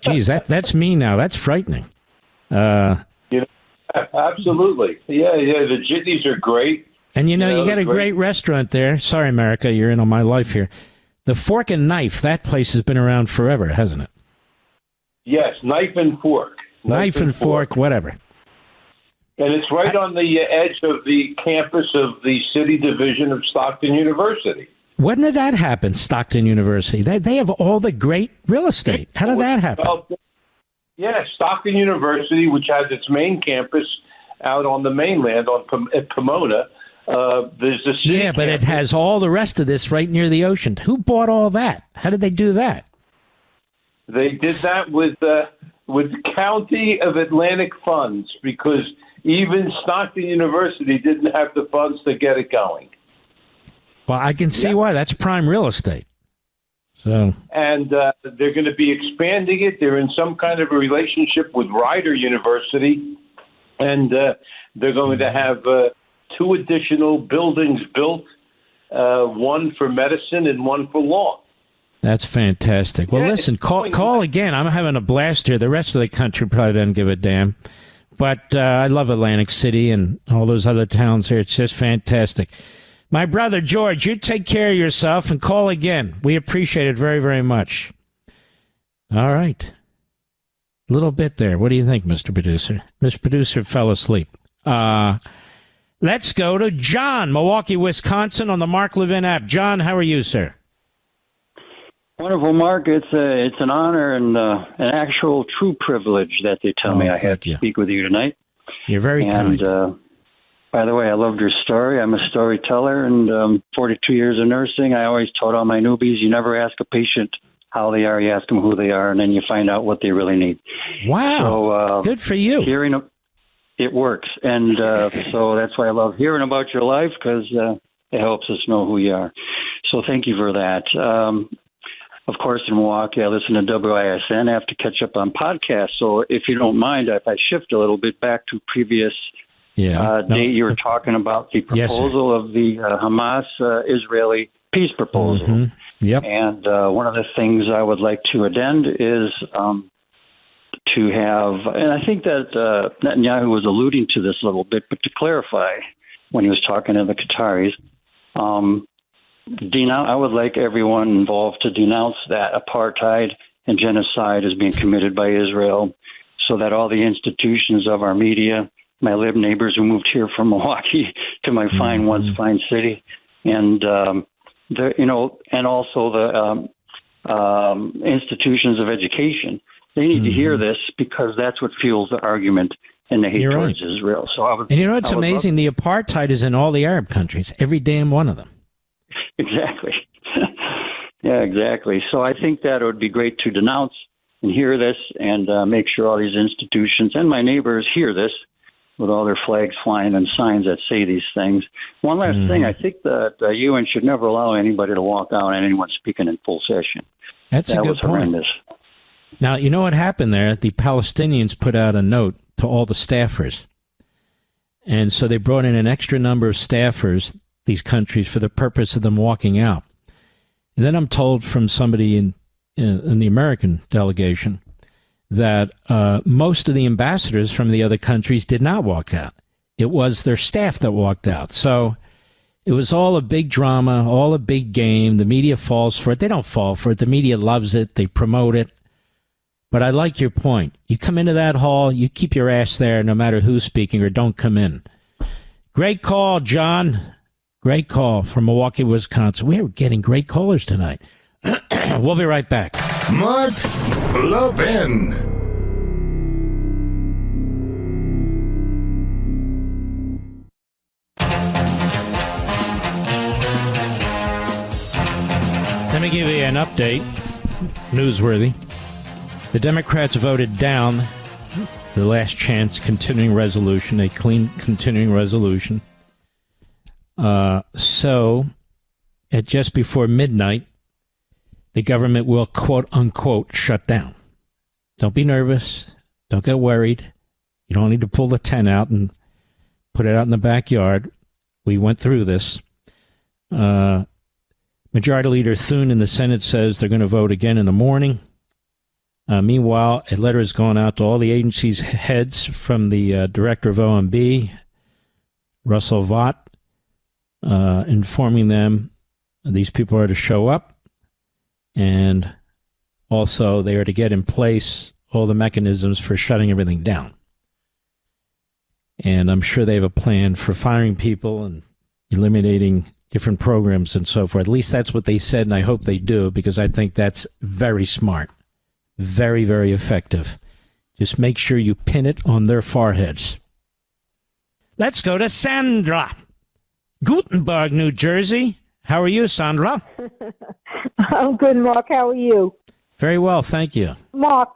Geez, that's me now. That's frightening. Absolutely. Yeah. The jitneys are great. And you got a great restaurant there. Sorry, America, you're in on my life here. The Fork and Knife, that place has been around forever, hasn't it? Yes, Knife and Fork. Knife and fork, whatever. And it's right on the edge of the campus of the City Division of Stockton University. When did that happen, Stockton University? They have all the great real estate. How did that happen? Stockton University, which has its main campus out on the mainland at Pomona. There's the city but campus. It has all the rest of this right near the ocean. Who bought all that? How did they do that? They did that with the County of Atlantic funds, because even Stockton University didn't have the funds to get it going. Well, I can see why. That's prime real estate. So, and they're going to be expanding it. They're in some kind of a relationship with Rider University, and they're going to have 2 additional buildings built, one for medicine and one for law. That's fantastic. Well, listen, call again. I'm having a blast here. The rest of the country probably doesn't give a damn. But I love Atlantic City and all those other towns here. It's just fantastic. My brother, George, you take care of yourself and call again. We appreciate it very, very much. All right. A little bit there. What do you think, Mr. Producer? Mr. Producer fell asleep. Let's go to John, Milwaukee, Wisconsin, on the Mark Levin app. John, how are you, sir? Wonderful, Mark. It's an honor and an actual true privilege that they tell me I have to speak with you tonight. You're very kind. By the way, I loved your story. I'm a storyteller, and 42 years of nursing. I always told all my newbies, you never ask a patient how they are. You ask them who they are, and then you find out what they really need. Wow. So, good for you. It works. And so that's why I love hearing about your life, because it helps us know who you are. So thank you for that. Of course, in Milwaukee, I listen to WISN. I have to catch up on podcasts. So if you don't mind, if I shift a little bit back to previous date, you were talking about the proposal of the Hamas-Israeli peace proposal. Mm-hmm. Yep. And one of the things I would like to addend is to have, and I think that Netanyahu was alluding to this a little bit, but to clarify when he was talking to the Qataris, I would like everyone involved to denounce that apartheid and genocide is being committed by Israel, so that all the institutions of our media, my lib neighbors who moved here from Milwaukee to my once fine city, and and also the institutions of education, they need to hear this, because that's what fuels the argument and the hate towards Israel. So it's amazing. The apartheid is in all the Arab countries, every damn one of them. Exactly. Yeah, exactly. So I think that it would be great to denounce and hear this, and make sure all these institutions and my neighbors hear this with all their flags flying and signs that say these things. One last thing, I think that the UN should never allow anybody to walk out and anyone speaking in full session. That a good point. Horrendous. Now, you know what happened there? The Palestinians put out a note to all the staffers. And so they brought in an extra number of staffers, these countries, for the purpose of them walking out. And then I'm told from somebody in the American delegation that most of the ambassadors from the other countries did not walk out. It was their staff that walked out. So it was all a big drama, all a big game. The media falls for it. They don't fall for it. The media loves it. They promote it. But I like your point. You come into that hall, you keep your ass there no matter who's speaking, or don't come in. Great call, John. Great call from Milwaukee, Wisconsin. We are getting great callers tonight. We'll be right back. Mark Levin. Let me give you an update. Newsworthy. The Democrats voted down the last chance continuing resolution, a clean continuing resolution. So, at just before midnight, the government will, quote unquote, shut down. Don't be nervous. Don't get worried. You don't need to pull the tent out and put it out in the backyard. We went through this. Majority Leader Thune in the Senate says they're going to vote again in the morning. Meanwhile, a letter has gone out to all the agency's heads from the director of OMB, Russell Vought, informing them these people are to show up, and also they are to get in place all the mechanisms for shutting everything down. And I'm sure they have a plan for firing people and eliminating different programs and so forth. At least that's what they said, and I hope they do, because I think that's very smart. Very, very effective. Just make sure you pin it on their foreheads. Let's go to Sandra. Gutenberg, New Jersey. How are you, Sandra? I'm good, Mark. How are you? Very well, thank you. Mark,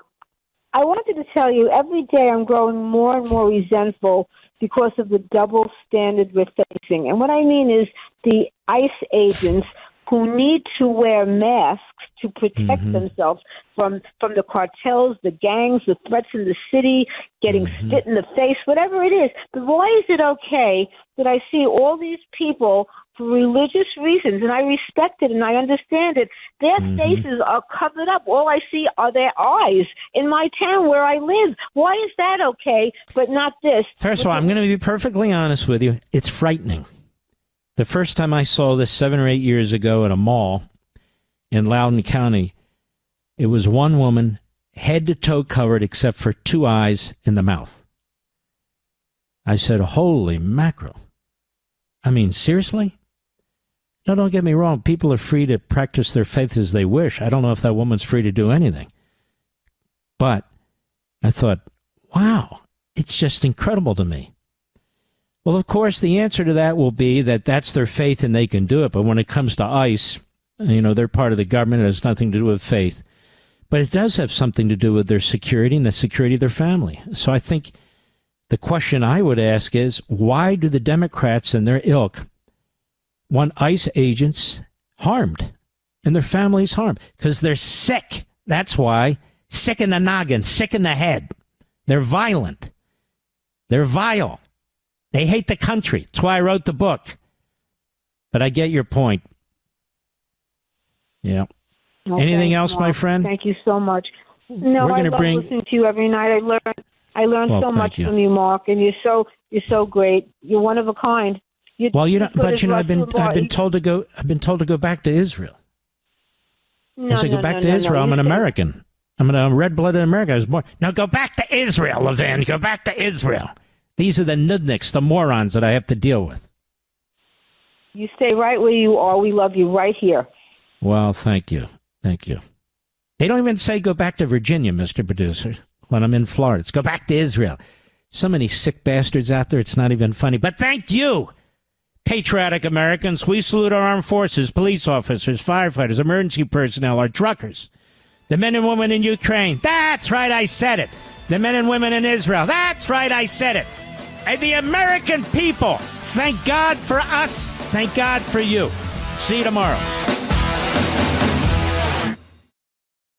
I wanted to tell you, every day I'm growing more and more resentful because of the double standard we're facing. And what I mean is the ICE agents who need to wear masks to protect themselves from the cartels, the gangs, the threats in the city, getting spit in the face, whatever it is. But why is it okay that I see all these people for religious reasons, and I respect it and I understand it, their faces are covered up. All I see are their eyes in my town where I live. Why is that okay, but not this? First of all, I'm going to be perfectly honest with you. It's frightening. The first time I saw this 7 or 8 years ago at a mall in Loudoun County, it was one woman, head to toe covered except for 2 eyes in the mouth. I said, holy mackerel. I mean, seriously? No, don't get me wrong. People are free to practice their faith as they wish. I don't know if that woman's free to do anything. But I thought, wow, it's just incredible to me. Well, of course, the answer to that will be that that's their faith and they can do it. But when it comes to ICE, you know, they're part of the government. It has nothing to do with faith. But it does have something to do with their security and the security of their family. So I think the question I would ask is, why do the Democrats and their ilk want ICE agents harmed and their families harmed? Because they're sick. That's why. Sick in the noggin, sick in the head. They're violent. They're vile. They hate the country. That's why I wrote the book. But I get your point. Yeah. Okay, Anything else, my friend? Thank you so much. No, we're I going to love bring. listening to you every night. I learned Well, so much thank you. from you, Mark, and you're so great. You're one of a kind. Well, you know, as good but as you know, Rush I've been Limbaugh. told to go. I've been told to go back to Israel. No, I say, no, go back no, to no, Israel. no. I'm You an say- American. I'm a red-blooded American. I was born. Now go back to Israel, Levin. Go back to Israel. These are the nudniks, the morons that I have to deal with. You stay right where you are. We love you right here. Well, thank you. Thank you. They don't even say go back to Virginia, Mr. Producer, when I'm in Florida. It's go back to Israel. So many sick bastards out there, it's not even funny. But thank you, patriotic Americans. We salute our armed forces, police officers, firefighters, emergency personnel, our truckers, the men and women in Ukraine. That's right, I said it. The men and women in Israel. That's right, I said it. And the American people. Thank God for us. Thank God for you. See you tomorrow.